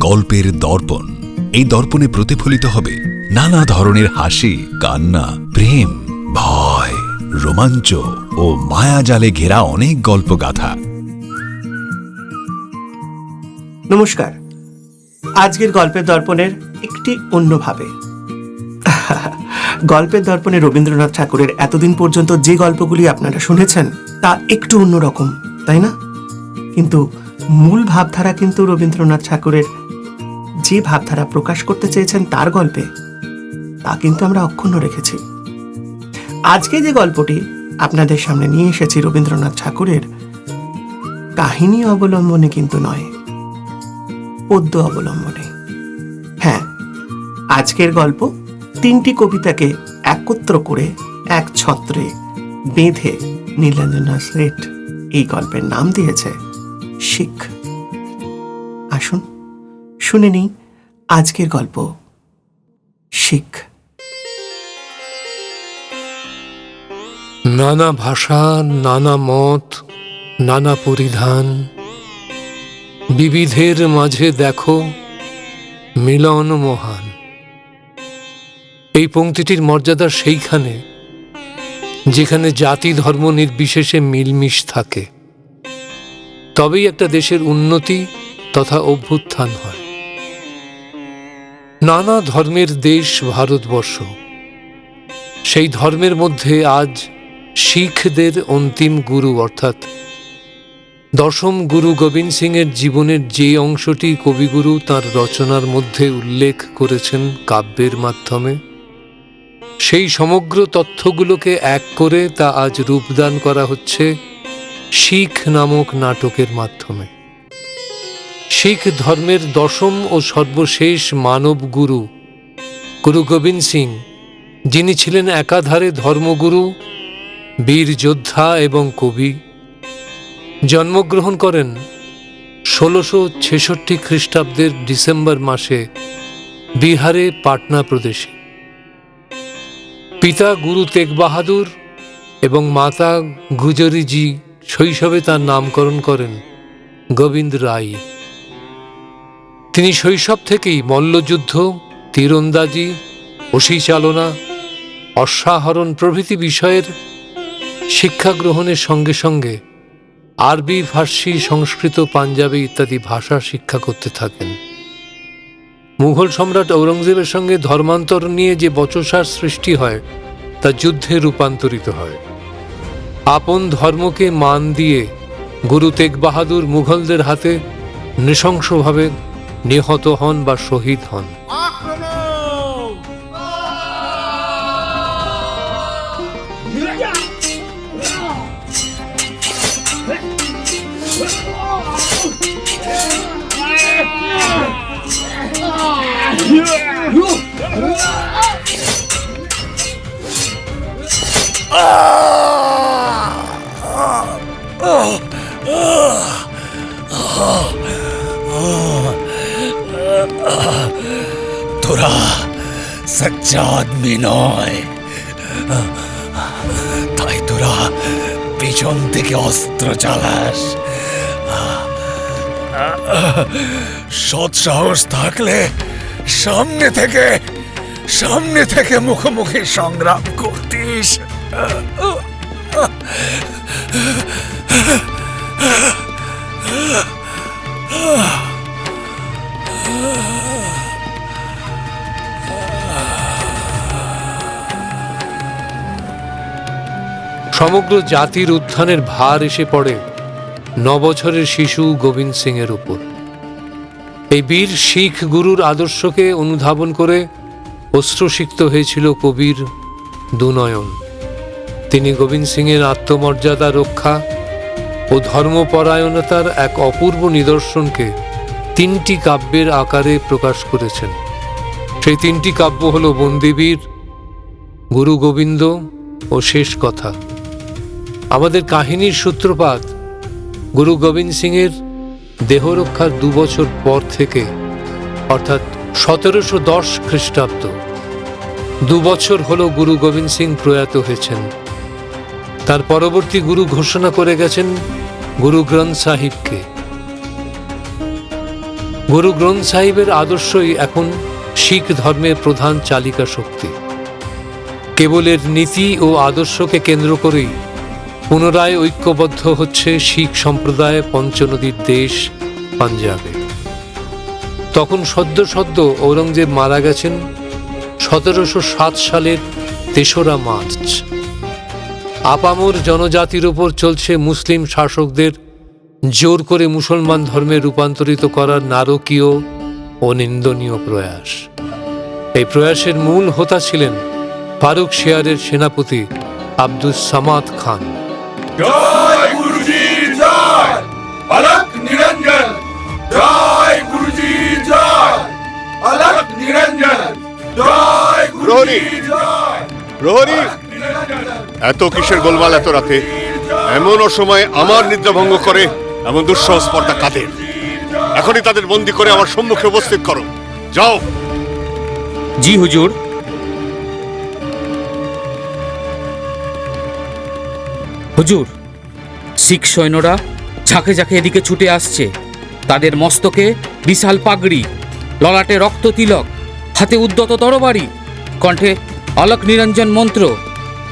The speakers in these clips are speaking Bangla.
গল্পের দর্পণ। এই দর্পণে প্রতিফলিত হবে নানা ধরনের হাসি, কান্না, প্রেম, ভয়, রোমাঞ্চ ও মায়াজালে ঘেরা অনেক গল্পগাথা। নমস্কার। আজকের গল্পের দর্পণের একটি অন্যভাবে গল্পের দর্পণে রবীন্দ্রনাথ ঠাকুরের এতদিন পর্যন্ত যে গল্পগুলি আপনারা শুনেছেন তা একটু অন্যরকম, তাই না? কিন্তু মূল ভাবধারা কিন্তু রবীন্দ্রনাথ ঠাকুরের যে ভাবধারা প্রকাশ করতে চেয়েছেন তার গল্পে, তা কিন্তু আমরা অক্ষুণ্ণ রেখেছি। আজকে যে গল্পটি আপনাদের সামনে নিয়ে এসেছি রবীন্দ্রনাথ ঠাকুরের কাহিনী অবলম্বনে কিন্তু নয়, পদ্য অবলম্বনে। হ্যাঁ, আজকের গল্প তিনটি কবিতাকে একত্র করে এক ছত্রে বেঁধে নীলাঞ্জনা শেঠ এই গল্পের নাম দিয়েছে শিখ। আসুন শুনে নিই আজকের গল্প শিখ। নানা ভাষা, নানা মত, নানা পরিধান, বিবিধের মাঝে দেখো মিলন মহান। এই পংক্তিটির মর্যাদা সেইখানে যেখানে জাতি ধর্ম নির্বিশেষে মিলমিশ থাকে, তবেই একটা দেশের উন্নতি তথা অভ্যুত্থান হয়। নানা ধর্মের দেশ ভারতবর্ষ, সেই ধর্মের মধ্যে আজ শিখদের অন্তিম গুরু অর্থাৎ দশম গুরু গোবিন্দ সিংয়ের জীবনের যে অংশটি কবিগুরু তাঁর রচনার মধ্যে উল্লেখ করেছেন কাব্যের মাধ্যমে, সেই সমগ্র তথ্যগুলোকে এক করে তা আজ রূপদান করা হচ্ছে শিখ নামক নাটকের মাধ্যমে। শিখ ধর্মের দশম ও সর্বশেষ মানব গুরু গুরু গোবিন্দ সিং, যিনি ছিলেন একাধারে ধর্মগুরু, বীর যোদ্ধা এবং কবি, জন্মগ্রহণ করেন 1666 খ্রিস্টাব্দের ডিসেম্বর মাসে বিহারে পাটনা প্রদেশে। পিতা গুরু তেগ বাহাদুর এবং মাতা গুজরিজি শৈশবে তার নামকরণ করেন গোবিন্দ রায়। তিনি শৈশব থেকেই মল্লযুদ্ধ, তীরন্দাজি, অসি চালনা, অশ্বারোহণ প্রভৃতি বিষয়ের শিক্ষা গ্রহণের সঙ্গে সঙ্গে আরবি, ফার্সি, সংস্কৃত, পাঞ্জাবি ইত্যাদি ভাষা শিক্ষা করতে থাকেন। মুঘল সম্রাট ঔরঙ্গজেবের সঙ্গে ধর্মান্তর নিয়ে যে বচসার সৃষ্টি হয় তা যুদ্ধে রূপান্তরিত হয়। আপন ধর্মকে মান দিয়ে গুরু তেগ বাহাদুর মুঘলদের হাতে নৃশংসভাবে নিহত হন বা শহীদ হন। তোরা সচ্চা আদমি নয়, তাই তোরা পিছন থেকে অস্ত্র চালাস। সৎ সাহস থাকলে সামনে থেকে মুখোমুখি সংগ্রাম করতিস। সমগ্র জাতির উত্থানের ভার এসে পড়ে 9 বছরের শিশু গোবিন্দ সিং এর উপর। এই বীর শিখ গুরুর আদর্শকে অনুধাবন করে অশ্রুসিক্ত হয়েছিল কবির দুনয়ন। তিনি গোবিন্দ সিং এর আত্মমর্যাদা রক্ষা ও ধর্মপরায়ণতার এক অপূর্ব নিদর্শনকে 3টি কাব্যের আকারে প্রকাশ করেছেন। সেই 3টি কাব্য হল বন্দিবীর, গুরু গোবিন্দ ও শেষ কথা। আমাদের কাহিনীর সূত্রপাত গুরু গোবিন্দ সিং এর দেহরক্ষার 2 বছর পর থেকে, অর্থাৎ 1710 খ্রিস্টাব্দ। 2 বছর হল গুরু গোবিন্দ সিং প্রয়াত হয়েছেন। তার পরবর্তী গুরু ঘোষণা করে গেছেন গুরু গ্রন্থ সাহিবকে। গুরু গ্রন্থ সাহিবের আদর্শই এখন শিখ ধর্মের প্রধান চালিকা শক্তি। কেবলের নীতি ও আদর্শকে কেন্দ্র করেই পুনরায় ঐক্যবদ্ধ হচ্ছে শিখ সম্প্রদায় পঞ্চনদীর দেশ পাঞ্জাবে। তখন সদ্য সদ্য ঔরঙ্গজেব মারা গেছেন 1707 সালের 3রা মার্চ। আপামর জনজাতির উপর চলছে মুসলিম শাসকদের জোর করে মুসলমান ধর্মে রূপান্তরিত করার নারকীয় ও নিন্দনীয় প্রয়াস। এই প্রয়াসের মূল হোতা ছিলেন ফারুক শেয়ারের সেনাপতি আব্দুস সামাদ খান। জয় গুরুজি জয়, অলক নিরঞ্জন জয় গুরুজি জয়, অলক নিরঞ্জন জয় গুরুজি জয়। প্রহরী, এত কিসের গোলমাল এত রাতে? এমন অসময়ে আমার নিদ্রা ভঙ্গ করে এমন দুঃসাহস স্পর্ধা কাদের? এখনই তাদের বন্দী করে আমার সম্মুখে উপস্থিত করো। যাও। জি হুজুর। হুজুর, শিখ সৈন্যরা ঝাঁকে ঝাঁকে এদিকে ছুটে আসছে। তাদের মস্তকে বিশাল পাগড়ি, ললাটে রক্ত তিলক, হাতে উদ্যত তরবারি, কণ্ঠে অলক নিরঞ্জন মন্ত্র।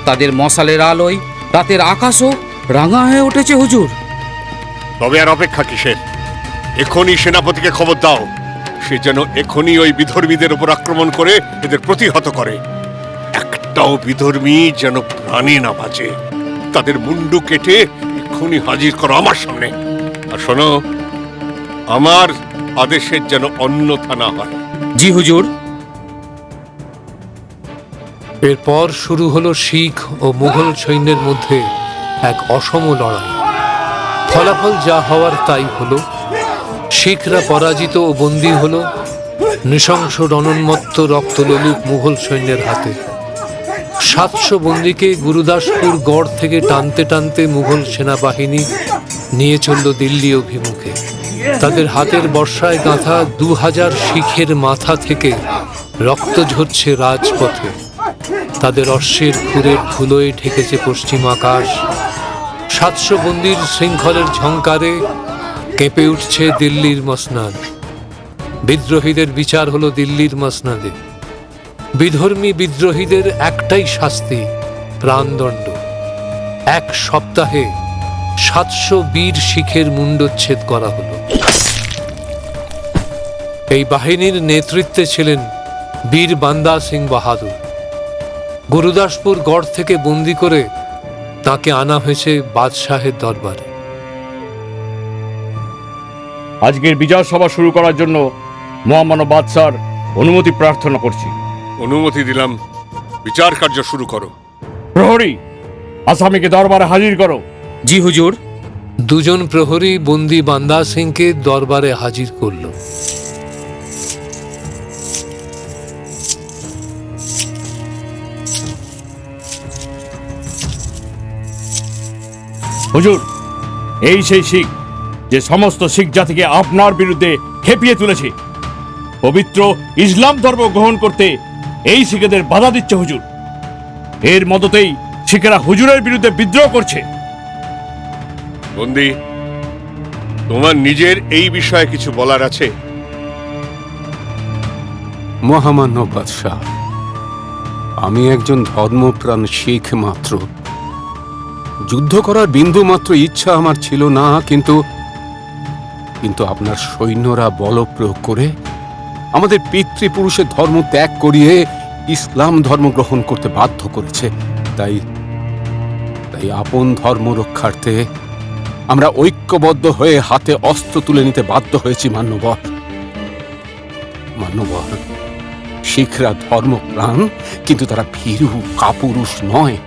তাদের মশালের আলোয় রাতের আকাশও রাঙা হয়ে উঠেছে হুজুর। তবে আর অপেক্ষা কিসের? এখনই সেনাপতিকে খবর দাও, সে যেন এখনই ওই বিধর্মীদের উপর আক্রমণ করে এদের প্রতিহত করে। একটাও বিধর্মী যেন প্রাণে না বাঁচে। তাদের মুন্ডু কেটে এখনই হাজির করো আমার সামনে। আর শোনো, আমার আদেশের যেন অন্যথা না হয়। জি হুজুর। এরপর শুরু হলো শিখ ও মুঘল সৈন্যের মধ্যে এক অসম লড়াই। ফলাফল যা হওয়ার তাই হলো। শিখরা পরাজিত ও বন্দী হলো নৃশংস রণোন্মত্ত রক্তলোলুপ মুঘল সৈন্যের হাতে। 700 বন্দীকে গুরুদাসপুর গড় থেকে টানতে টানতে মুঘল সেনাবাহিনী নিয়ে চলল দিল্লি অভিমুখে। তাদের হাতের বর্ষায় গাঁথা 2000 শিখের মাথা থেকে রক্ত ঝরছে রাজপথে। তাদের অশ্বের খুরের ধুলোয় ঢেকেছে পশ্চিম আকাশ। 700 বন্দীর শৃঙ্খলের ঝংকারে কেঁপে উঠছে দিল্লির মসনাদ। বিদ্রোহীদের বিচার হলো দিল্লির মসনাদে। বিধর্মী বিদ্রোহীদের একটাই শাস্তি, প্রাণদণ্ড। 1 সপ্তাহে 700 বীর শিখের মুণ্ডচ্ছেদ করা হলো। এই বাহিনীর নেতৃত্বে ছিলেন বীর বান্দা সিং বাহাদুর। গুরুদাসপুর গড় থেকে বন্দি করে তাকে আনা হয়েছে বাদশাহের দরবারে। আজকের বিজয় সভা শুরু করার জন্য মহামান্য বাদশার অনুমতি প্রার্থনা করছি। অনুমতি দিলাম, বিচার কার্য শুরু করো। প্রহরী, আসামিকে দরবারে হাজির করো। জি হুজুর। 2 প্রহরী বন্দি বান্দা সিংকে দরবারে হাজির করল। হুজুর, এই সেই শিখ যে সমস্ত শিখ জাতিকে আপনার বিরুদ্ধে খেপিয়ে তুলেছে। পবিত্র ইসলাম ধর্ম গ্রহণ করতে এই শিখেদের বাধা দিচ্ছে হুজুর। এর মদতেই শিখেরা হুজুরের বিরুদ্ধে বিদ্রোহ করছে। বন্দী, তোমার নিজের এই বিষয়ে কিছু বলার আছে? মহামান্য বাদশাহ, আমি একজন ধর্মপ্রাণ শিখ মাত্র। যুদ্ধ করার বিন্দু মাত্র ইচ্ছা আমার ছিল না, কিন্তু আপনার সৈন্যরা বল প্রয়োগ করে আমাদের পিতৃপুরুষের ধর্ম ত্যাগ করিয়ে ইসলাম ধর্ম গ্রহণ করতে বাধ্য করেছে। তাই আপন ধর্ম রক্ষার্থে আমরা ঐক্যবদ্ধ হয়ে হাতে অস্ত্র তুলে নিতে বাধ্য হয়েছি। মান্যবর, শিখরা ধর্মপ্রাণ, কিন্তু তারা ভীরু কাপুরুষ নয়।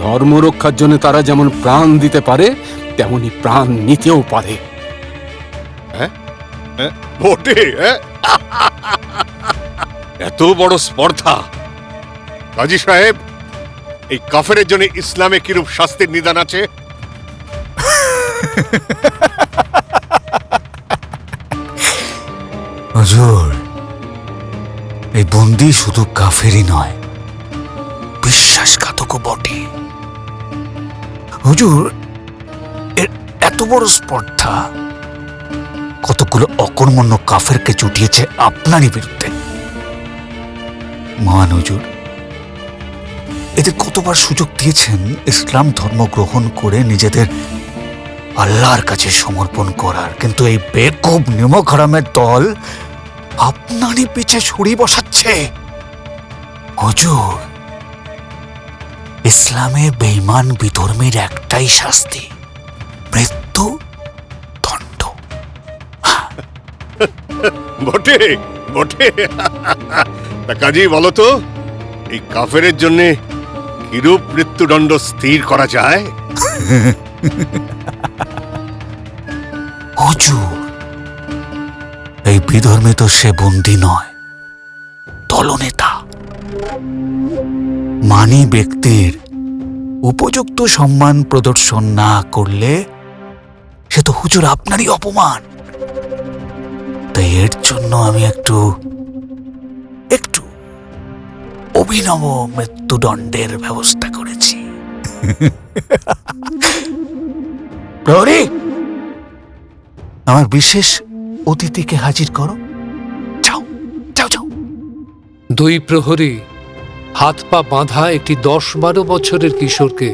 ধর্ম রক্ষার জন্য তারা যেমন প্রাণ দিতে পারে, তেমনি প্রাণ নিতেও পারে। বটে, এত বড় স্পর্ধা! কাজী সাহেব, এই কাফেরের জন্য ইসলামে কিরূপ শাস্তির নিদান আছে? হুজুর, এই বন্দী শুধু কাফেরই নয়, বিশ্বাসঘাতকও বটে। হুজুর, এর এত বড় স্পর্ধা কতগুলো অকর্মণ্য কাফেরকে জুটিয়েছে আপনারই বিরুদ্ধে। মহান হুজুর, এদের কতবার সুযোগ দিয়েছেন ইসলাম ধর্ম গ্রহণ করে নিজেদের আল্লাহর কাছে সমর্পণ করার, কিন্তু এই বেকুব নিমক হারামের দল আপনারই পিছে ছুরি বসাচ্ছে। হুজুর, ইসলামে বেঈমান বিধর্মীর একটাই শাস্তি, মৃত্যু দণ্ড। বটে বটে। তা কাজী বলো তো, এই কাফেরের জন্য কিরূপ মৃত্যুদণ্ড স্থির করা যায়? হুজুর, এই বিধর্মী তো সে বন্দী নয়, দলনেতা। মানি ব্যক্তির উপযুক্ত সম্মান প্রদর্শন না করলে সে তো হুজুর আপনারই অপমান। তাই এর জন্য আমি একটু অভিনব মৃত্যুদণ্ডের ব্যবস্থা করেছি। প্রহরী, আমার বিশেষ অতিথিকে হাজির করো। যাও যাও যাও। 2 প্রহরী হাত পা বাঁধা একটি 10-12 বছরের কিশোরকে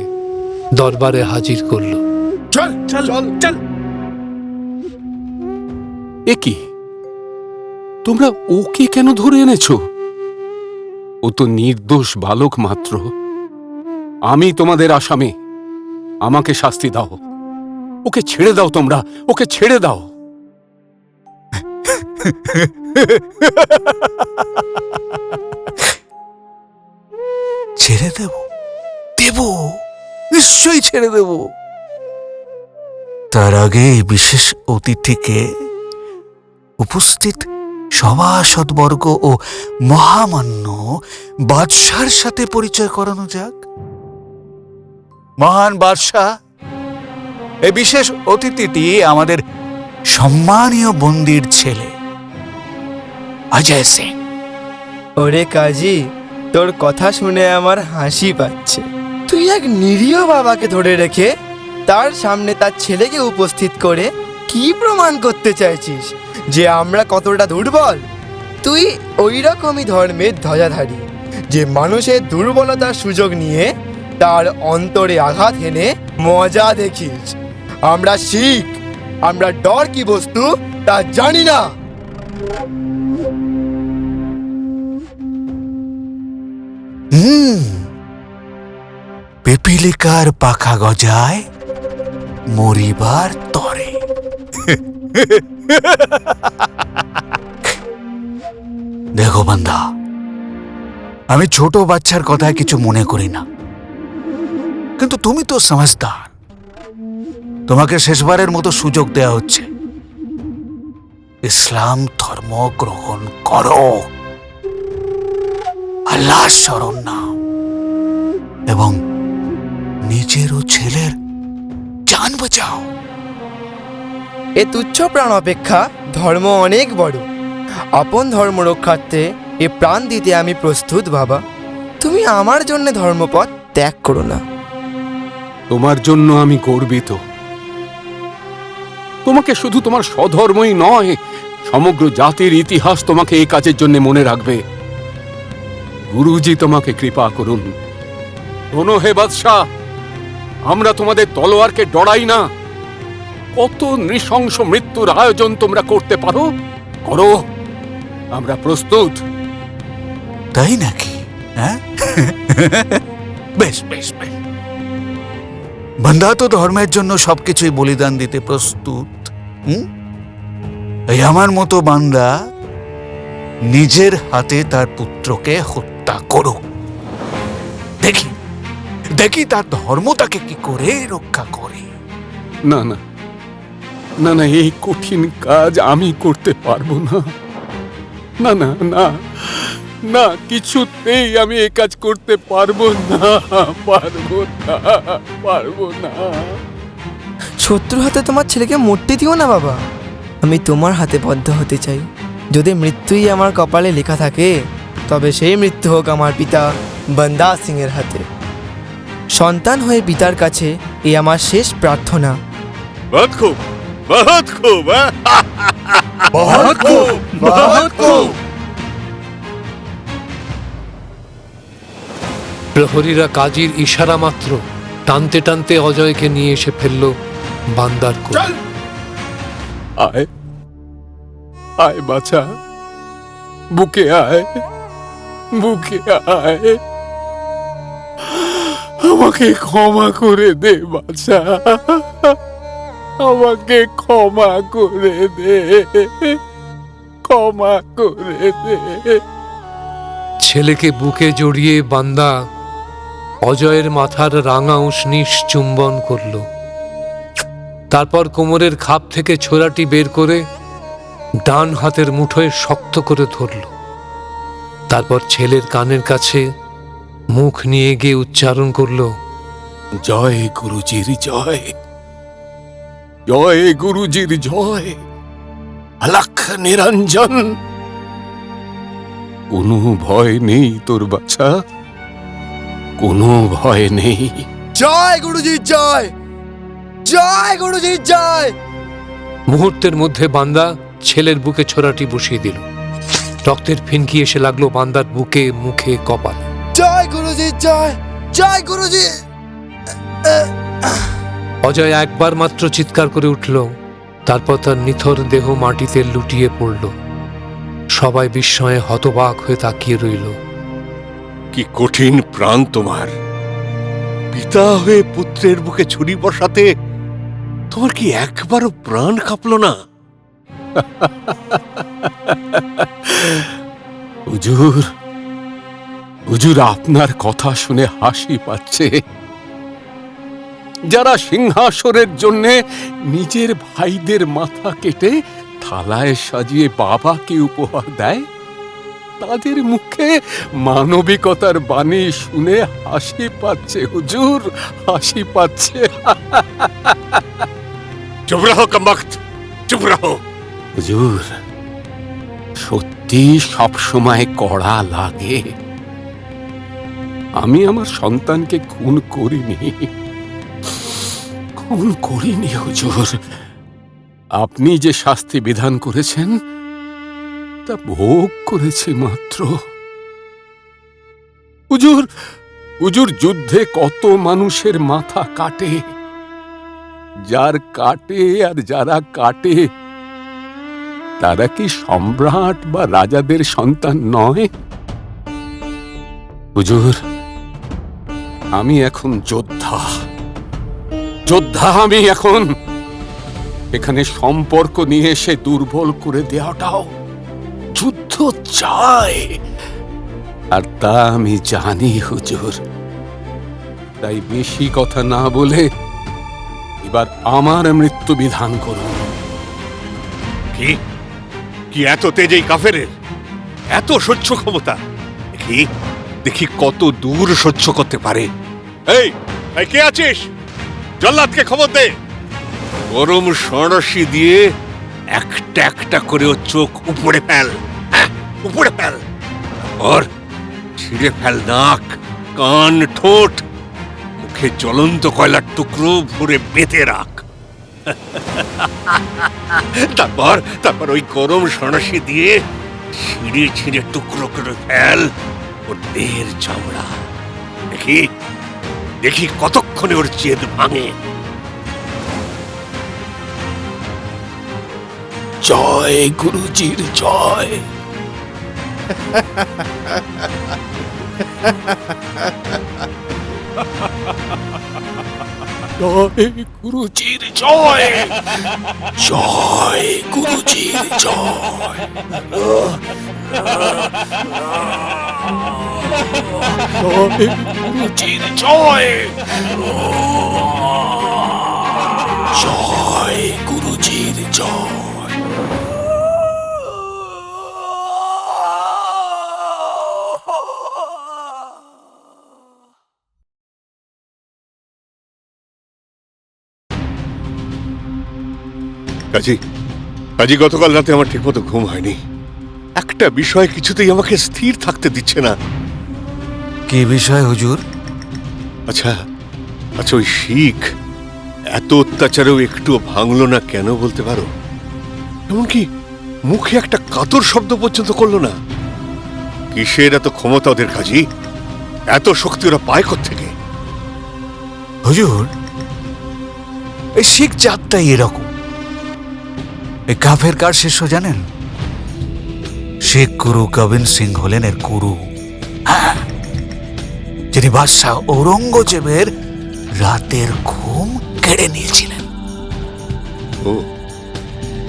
দরবারে হাজির করল। চল চল চল। এ কি, তোমরা ওকে কেন ধরে এনেছো? ও তো নির্দোষ বালক মাত্র। আমি তোমাদের আসামি, আমাকে শাস্তি দাও। ওকে ছেড়ে দাও, তোমরা ওকে ছেড়ে দাও। ছেড়ে দেব? দেব, নিশ্চয়ই ছেড়ে দেব। তার আগে এই বিশেষ অতিথিকে উপস্থিত সভাসদবর্গ ও মহামান্য বাদশার সাথে পরিচয় করানো যাক। মহান বাদশাহ, এই বিশেষ অতিথিটি আমাদের সম্মানীয় বন্দির ছেলে অজয় সিং। ওরে কাজী, তোর কথা শুনে আমার হাসি পাচ্ছে। তুই এক নিরীহ বাবাকে ধরে রেখে তার সামনে তার ছেলেকে উপস্থিত করে কি প্রমাণ করতে চাইছিস যে আমরা কতটা দুর্বল? তুই ওই রকমই ধর্মের ধ্বজাধারী যে মানুষের দুর্বলতার সুযোগ নিয়ে তার অন্তরে আঘাত হেনে মজা দেখিস। আমরা শিখ, আমরা ডর কি বস্তু তা জানি না। পিপিলিকার পাখা গজায় মরিবার তরে। দেখো বান্দা, আমি ছোট বাচ্চার কথায় কিছু মনে করি না, কিন্তু তুমি তো সমঝদার। তোমাকে শেষবারের মতো সুযোগ দেয়া হচ্ছে। ইসলাম ধর্ম গ্রহণ করো, আল্লাহর শরণ নাও এবং নিজের ও ছেলের জান বাঁচাও। এ তুচ্ছ প্রাণ অপেক্ষা ধর্ম অনেক বড়। আপন ধর্ম রক্ষার্থে এ প্রাণ দিতে আমি প্রস্তুত বাবা। তুমি আমার জন্য ধর্মপথ ত্যাগ করো না। তোমার জন্য আমি গর্বিত। তোমাকে শুধু তোমার স্বধর্মই নয়, সমগ্র জাতির ইতিহাস তোমাকে এই কাজের জন্য মনে রাখবে। গুরুজি তোমাকে কৃপা করুন। শোনো হে বাদশাহ, আমরা তোমাদের তলোয়ারকে ডরাই না। কত নৃশংস মৃত্যুর আয়োজন তোমরা করতে পারো, করো, আমরা প্রস্তুত। তাই নাকি? হ্যাঁ, বেশ বেশ বেশ। বান্দা তো ধর্মের জন্য সবকিছুই বলিদান দিতে প্রস্তুত। এই আমার মতো বান্দা নিজের হাতে তার পুত্রকে হত্যা করুক, দেখি দেখি তার ধর্ম তাকে কি করে রক্ষা করে। না না না না, এই কঠিন কাজ আমি করতে পারবো না। না না না না, কিছুতেই আমি এই কাজ করতে পারবো না, পারবো না, পারবো না। শত্রুর হাতে তোমার ছেলেকে মরতে দিও না বাবা। আমি তোমার হাতে বদ্ধ হতে চাই। যদি মৃত্যুই আমার কপালে লেখা থাকে, তবে সেই মৃত্যু হোক আমার পিতা বন্দা সিংয়ের হাতে। সন্তান হয়ে পিতার কাছে এই আমার শেষ প্রার্থনা। বাদ খুব বহুত খুব হ্যাঁ? बहुत खूब बहुत खूब প্রহরীরা কাজীর ইশারা মাত্র টানতে টানতে অজয়কে নিয়ে এসে ফেলল বান্দার কোলে। আয় আয় বাছা, বুকে আয়, বুকে আয়, আমাকে ক্ষমা করে দে বাছা, আমাকে ক্ষমা করে দে, ক্ষমা করে দে। ছেলেকে বুকে জড়িয়ে বান্দা অজয়ের মাথার রাঙা উষ্ণিস চুম্বন করল। তারপর কোমরের খাপ থেকে ছোরাটি বের করে ডান হাতের মুঠোয় শক্ত করে ধরল। তারপর ছেলের কানের কাছে মুখ নিয়ে গিয়ে উচ্চারণ করল, জয় গুরুজির জয়, জয় গুরুজির জয়, আলাখ নিরঞ্জন। কোনো ভয় নেই তোর বাচ্চা, কোনো ভয় নেই। জয় গুরুজির জয়, জয় গুরুজির জয়। মুহূর্তের মধ্যে বান্দা ছেলের বুকে ছোরাটি বসিয়ে দিল। রক্তের ফিনকি এসে লাগলো বান্দার বুকে, মুখে, কপালে। জয় গুরুজির জয়, জয় গুরুজি। অজয় একবার মাত্র চিৎকার করে উঠল, তারপর তার নিথর দেহ মাটিতে লুটিয়ে পড়ল। সবাই বিস্ময়ে হতবাক হয়ে তাকিয়ে রইল। কি কঠিন প্রাণ তোমার! পিতা হয়ে পুত্রের বুকে ছুরি বসাতে তোমার কি একবারও প্রাণ কাঁপল না? হুজুর, হুজুর আপনার কথা শুনে হাসি পাচ্ছে। যারা সিংহাসনের জন্য নিজের ভাইদের মাথা কেটে থালায় সাজিয়ে বাবাকে উপহার দেয়, তাদের মুখে মানবিকতার বাণী শুনে হাসি পাচ্ছে হুজুর, হাসি পাচ্ছে। চুপ রহো কমবক্ত, চুপ রহো। হুজুর, সত্যি সবসময় কড়া লাগে। আমি আমার সন্তানকে খুন করিনি, খুন করিনি হুজুর। আপনি যে শাস্তি বিধান করেছেন তা ভোগ করেছি মাত্র। হুজুর, হুজুর যুদ্ধে কত মানুষের মাথা কাটে, যার কাটে আর যারা কাটে তারা কি সম্রাট বা রাজাদের সন্তান নয়? হুজুর, আমি এখন যোদ্ধা, যোদ্ধা আমি এখন। এখানে সম্পর্ক নিয়ে এসে দুর্বল করে দেওয়াটাও যুদ্ধ চায়, আর তা আমি জানি হুজুর। তাই বেশি কথা না বলে এবার আমার মৃত্যু বিধান করুন। কি কি এত তেজ এই কাফেরের, এত সহ্য ক্ষমতা! দেখি দেখি কত দূর সহ্য করতে পারে। এই এই কে আছিস? জল্লাদকে খবর দে, গরম সরসি দিয়ে একটা একটা করে ওর চোখ উপড়ে ফেল, হ্যাঁ উপড়ে ফেল। ওর ছিঁড়ে ফেল নাক, কান, ঠোঁট, মুখে জ্বলন্ত কয়লার টুকরো ভরে বেঁধে রাখ। তারপর তারপর ওই গরম সরসি দিয়ে ছিঁড়ে ছিঁড়ে টুকরো করে ফেল ওর দেহের চামড়া। দেখি দেখি কতক্ষণে ওর জেদ ভাঙে। জয় গুরুজির জয়। জয় গুরুজির জয়, জয় গুরুজির জয়, জয় গুরুজির জয়, জয় গুরুজির জয়। কাজী কাজী গতকাল রাতে আমার ঠিকমতো ঘুম হয়নি। একটা বিষয় কিছুতেই আমাকে স্থির থাকতে দিচ্ছে না। কি বিষয় হুজুর? আচ্ছা আচ্ছা, ওই শিখ এত অত্যাচারেও একটু ভাঙলো না কেন বলতে পারো? এমনকি মুখে একটা কাতর শব্দ পর্যন্ত করলো না। কিসের এত ক্ষমতা ওদের কাজী? এত শক্তি ওরা পায় থেকে? হুজুর, এই শিখ জাতটাই এরকম। এই কাফের কার শিষ্য জানেন? শেখ গুরু গোবিন্দ সিং হলেন এর গুরু। হ্যাঁ, যিনি বাদশাহ ঔরঙ্গজেবের রাতের ঘুম কেড়ে নিয়েছিলেন। ও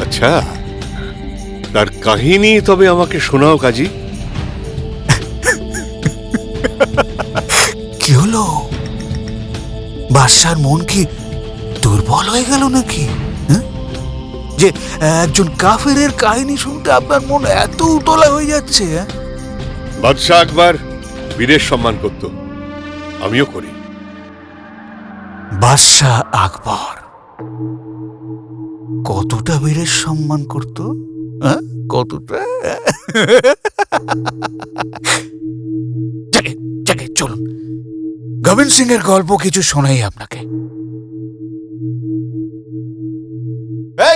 আচ্ছা, তার কাহিনী তবে আমাকে শোনাও কাজী। কি হলো? বাদশার মন কি দুর্বল হয়ে গেল নাকি? হ্যাঁ? যে একজন কাফেরের কাহিনী শুনতে আপনার মন এত উতলা হয়ে যাচ্ছে? বাদশাহ আকবর বীরের সম্মান করত, আমিও করি। বাদশাহ আকবর কতটা বীরের সম্মান করত? কতটা? চলুন, গোবিন্দ সিং এর গল্প কিছু শোনাই আপনাকে।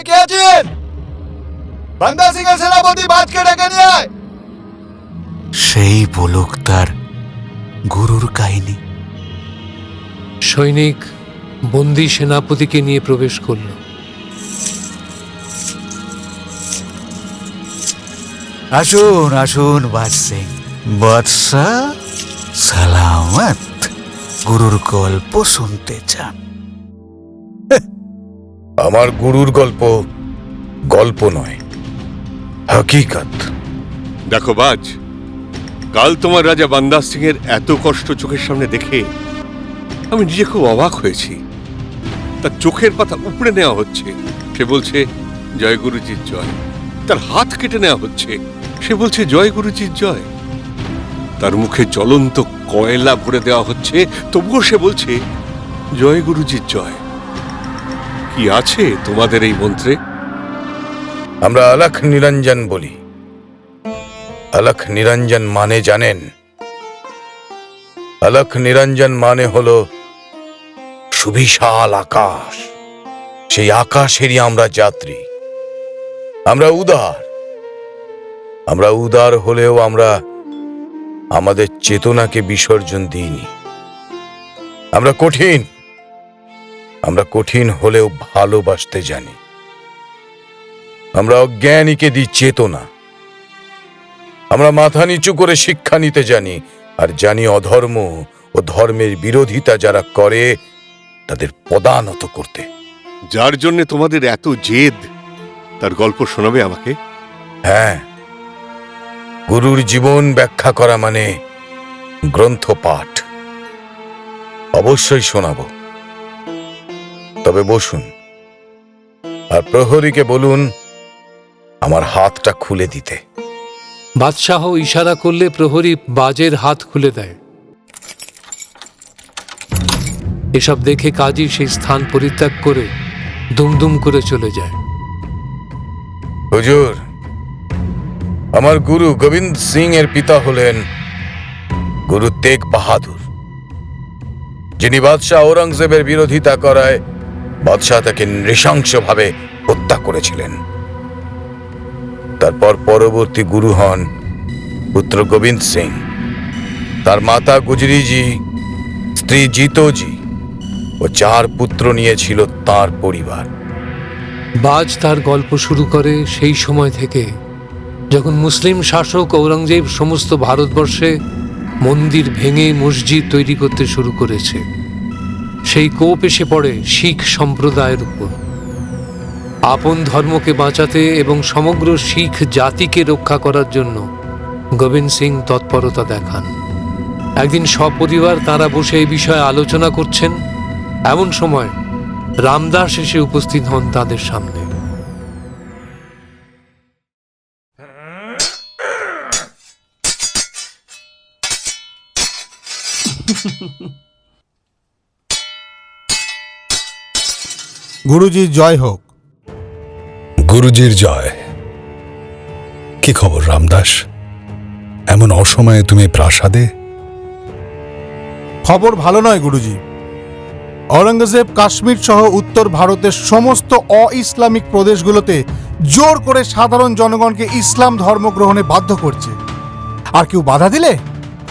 কে আছেন? বান্দা সিং এর সেনাপতি বাজকে ডেকে নিয়ে আয়। সেই বলুক তার গুরুর কাহিনী। সৈনিক বন্দী সেনাপতিকে নিয়ে প্রবেশ করল। আসুন আসুন বাজ সিং। বাদশাহ সালামত। গুরুর গল্প শুনতে চান? আমার গুরুর গল্প গল্প নয়, হকিকত। দেখো বাজ, কাল তোমার রাজা বান্দা সিং এর এত কষ্ট চোখের সামনে দেখে আমি নিজে খুব অবাক হয়েছি। তার চোখের পাতা উপড়ে নেওয়া হচ্ছে, সে বলছে জয় গুরুজির জয়। তার হাত কেটে নেওয়া হচ্ছে, সে বলছে জয় গুরুজির জয়। তার মুখে জ্বলন্ত কয়লা ভরে দেওয়া হচ্ছে, তবুও সে বলছে জয় গুরুজির জয়। কি আছে তোমাদের এই মন্ত্রে? আমরা অলখ নিরঞ্জন বলি। অলখ নিরঞ্জন মানে জানেন? অলখ নিরঞ্জন মানে হলো সুবিশাল আকাশ। সেই আকাশেরই আমরা যাত্রী। আমরা উদার হলেও আমরা আমাদের চেতনাকে বিসর্জন দিইনি। আমরা কঠিন হলেও ভালোবাসতে জানি। আমরা অজ্ঞানীকে দিই চেতনা। আমরা মাথা নিচু করে শিক্ষা নিতে জানি, আর জানি অধর্ম ও ধর্মের বিরোধিতা যারা করে তাদের পদানত করতে। যার জন্য তোমাদের এত জেদ, তার গল্প শোনাবে আমাকে? হ্যাঁ, গুরুর জীবন ব্যাখ্যা করা মানে গ্রন্থ পাঠ। অবশ্যই শোনাবো। তবে বসুন, আর প্রহরীকে বলুন আমার হাতটা খুলে দিতে। বাদশাহ ইশারা করলে প্রহরী বাজের হাত খুলে দেয়। এসব দেখে কাজী সেই স্থান পরিত্যাগ করে দুমদুম করে চলে যায়। হুজুর, আমার গুরু গোবিন্দ সিং এর পিতা হলেন গুরু তেগ বাহাদুর, যিনি বাদশাহ ঔরঙ্গজেবের বিরোধিতা করায় বাদশাহ তাকে নৃশংসভাবে হত্যা করেছিলেন। তারপর পরবর্তী গুরু হন পুত্র গোবিন্দ সিং। তার মাতা গুজরিজি, স্ত্রী জিতোজি ও 4 পুত্র নিয়েছিল তার পরিবার। বাজ তার গল্প শুরু করে সেই সময় থেকে যখন মুসলিম শাসক ঔরঙ্গজেব সমস্ত ভারতবর্ষে মন্দির ভেঙে মসজিদ তৈরি করতে শুরু করেছে। সেই কোপ এসে পড়ে শিখ সম্প্রদায়ের উপর। আপন ধর্মকে বাঁচাতে এবং সমগ্র শিখ জাতিকে রক্ষা করার জন্য গোবিন্দ সিং তৎপরতা দেখান। একদিন সপরিবার তারা বসে এই বিষয়ে আলোচনা করছেন, এমন সময় রামদাস এসে উপস্থিত হন তাদের সামনে। গুরুজির জয় হোক। গুরুজির জয়। কি খবর রামদাস? এমন অসময়ে তুমি প্রাসাদে? খবর ভালো নয় গুরুজি। ঔরঙ্গজেব কাশ্মীর সহ উত্তর ভারতের সমস্ত অ-ইসলামিক প্রদেশগুলোতে জোর করে সাধারণ জনগণকে ইসলাম ধর্ম গ্রহণে বাধ্য করছে। আর কেউ বাধা দিলে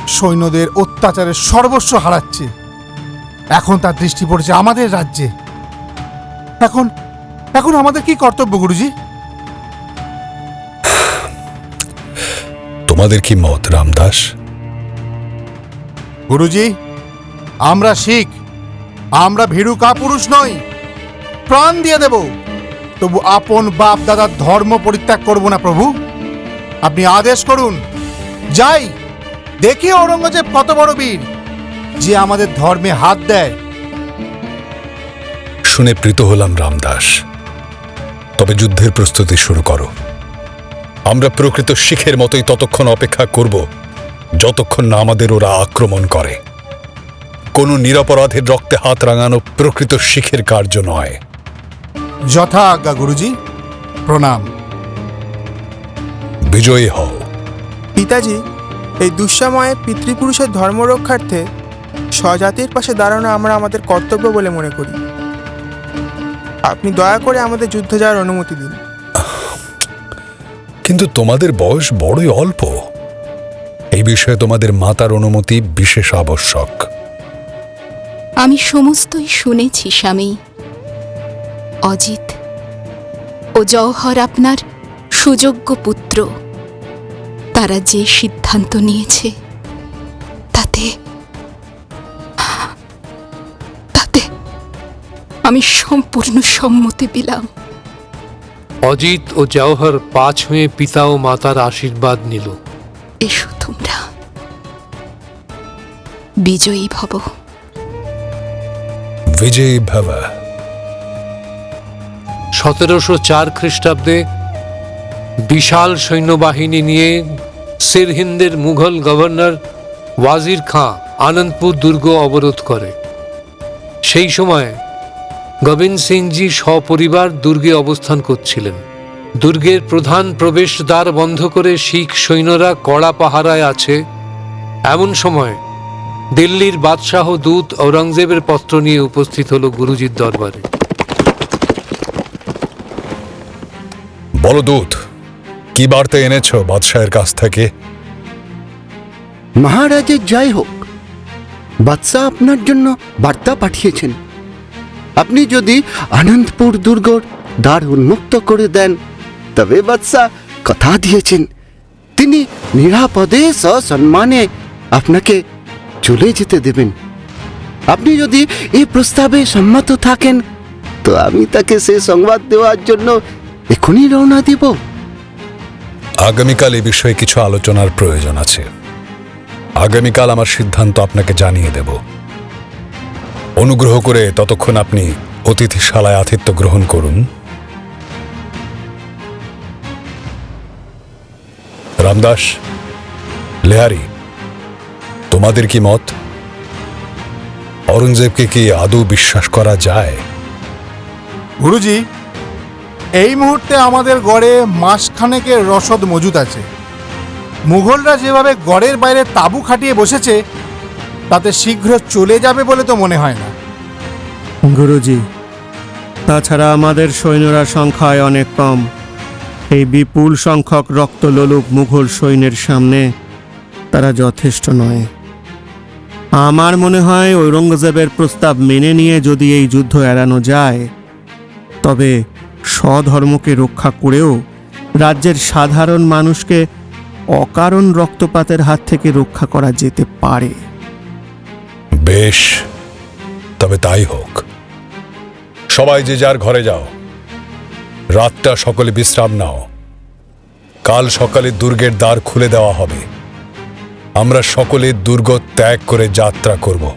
সৈন্যদের অত্যাচারের সর্বস্ব হারাচ্ছে। এখন তার দৃষ্টি পড়েছে আমাদের রাজ্যে। এখন এখন আমাদের কি কর্তব্য গুরুজি? তোমাদের কি মত রামদাস? গুরুজি, আমরা শিখ, আমরা ভীরু কাপুরুষ নই, প্রাণ দিয়ে দেব, তবু আপন বাপ দাদার ধর্ম পরিত্যাগ করব না। প্রভু, আপনি আদেশ করুন, যাই দেখি ঔরঙ্গজেব কত বড় বীর যে আমাদের ধর্মে হাত দেয়। শুনে প্রীত হলাম রামদাস, তবে যুদ্ধের প্রস্তুতি শুরু করো। আমরা প্রকৃত শিখের মতোই ততক্ষণ অপেক্ষা করব যতক্ষণ না আমাদের ওরা আক্রমণ করে। কোনো নিরপরাধের রক্তে হাত রাঙানো প্রকৃত শিখের কার্য নয়। যথা আজ্ঞা গুরুজি, প্রণাম। বিজয়ী হও। পিতাজি, এই দুঃসময়ে পিতৃপুরুষের ধর্ম রক্ষার্থে স্বজাতির পাশে দাঁড়ানো আমরা আমাদের কর্তব্য বলে মনে করি। আপনি দয়া করে আমাদের যুদ্ধ যাওয়ার অনুমতি দিন। কিন্তু তোমাদের বয়স বড়ই অল্প। এই বিষয়ে তোমাদের মাতার অনুমতি বিশেষ আবশ্যক। আমি সমস্তই শুনেছি স্বামী। অজিত ও জওহর আপনার সুযোগ্য পুত্র। তারা যে সিদ্ধান্ত নিয়েছে তাতে আমি সম্পূর্ণ সম্মতি দিলাম। অজিত ও জওহর পা ছুঁয়ে পিতা ও মাতার আশীর্বাদ নিল। এসো তোমরা, বিজয়ী ভব। বিজয়ী ভব। 1704 খ্রিস্টাব্দে বিশাল সৈন্যবাহিনী নিয়ে সিরহিন্দের মুঘল গভর্নর ওয়াজির খাঁ আনন্দপুর দুর্গ অবরোধ করে। সেই সময় গোবিন্দ সিংজি সপরিবার দুর্গে অবস্থান করছিলেন। দুর্গের প্রধান প্রবেশদ্বার বন্ধ করে শিখ সৈন্যরা কড়া পাহারায় আছে। এমন সময় দিল্লির বাদশাহ দূত ঔরঙ্গজেবের পত্র নিয়ে উপস্থিত হল গুরুজির দরবারে। বলো দূত, কি বার্তা এনেছো বাদশাহের কাছ থেকে? মহারাজের জয় হোক। বাদশাহ আপনার জন্য বার্তা পাঠিয়েছেন। আপনি যদি আনন্দপুর দুর্গর দ্বার উন্মুক্ত করে দেন, তবে বাদশাহ কথা দিয়েছেন তিনি নিরাপদে সসম্মানে আপনাকে চলে যেতে দেবেন। আপনি যদি এই প্রস্তাবে সম্মত থাকেন, তো আমি তাকে সে সংবাদ দেওয়ার জন্য এখনই রওনা দিব। আগামীকাল এই বিষয়ে কিছু আলোচনার প্রয়োজন আছে। আগামীকাল আমার সিদ্ধান্ত আপনাকে জানিয়ে দেব। অনুগ্রহ করে ততক্ষণ আপনি অতিথিশালায় আতিথ্য গ্রহণ করুন। রামদাস, লেহারি, তোমাদের কি মত? ঔরঙ্গজেবকে কি আদৌ বিশ্বাস করা যায়? গুরুজি, এই মুহূর্তে আমাদের গড়ে মাসখানেকের রসদ মজুদ আছে। মুঘলরা যেভাবে গড়ের বাইরে তাঁবু খাটিয়ে বসেছে, তাতে শীঘ্র চলে যাবে বলে তো মনে হয় না। গুরুজি, তাছাড়া আমাদের সৈন্যরা সংখ্যায় অনেক কম। এই বিপুল সংখ্যক রক্তলোলুপ মুঘল সৈন্যের সামনে তারা যথেষ্ট নয়। আমার মনে হয় ঔরঙ্গজেবের প্রস্তাব মেনে নিয়ে যদি এই যুদ্ধ এড়ানো যায়, তবে স্বধর্মকে রক্ষা করেও রাজ্যের সাধারণ মানুষকে অকারণ রক্তপাতের হাত থেকে রক্ষা করা যেতে পারে। বেশ, তবে তাই হোক। সবাই যে যার ঘরে যাও। রাতটা সকলে বিশ্রাম নাও। কাল সকালে দুর্গের দ্বার খুলে দেওয়া হবে। আমরা সকলে দুর্গ ত্যাগ করে যাত্রা করব।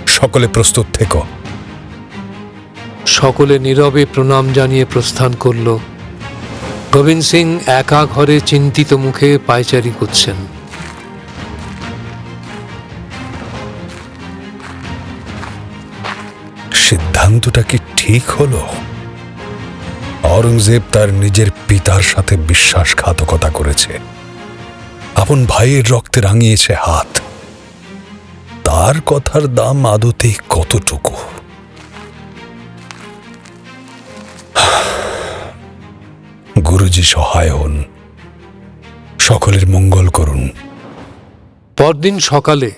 সকলে প্রস্তুত থেকো। সকলে নীরবে প্রণাম জানিয়ে প্রস্থান করল। গোবিন্দ সিং একা ঘরে চিন্তিত মুখে পায়চারি করছেন। সিদ্ধান্তটা কি ঠিক হলো? ঔরঙ্গজেব তার নিজের পিতার সাথে বিশ্বাসঘাতকতা করেছে, আপন ভাইয়ের রক্তে রাঙিয়েছে হাত। তার কথার দাম আদতে কতটুকু? গুরুজি সহায় হন, সকলের মঙ্গল করুন। পরদিন সকালে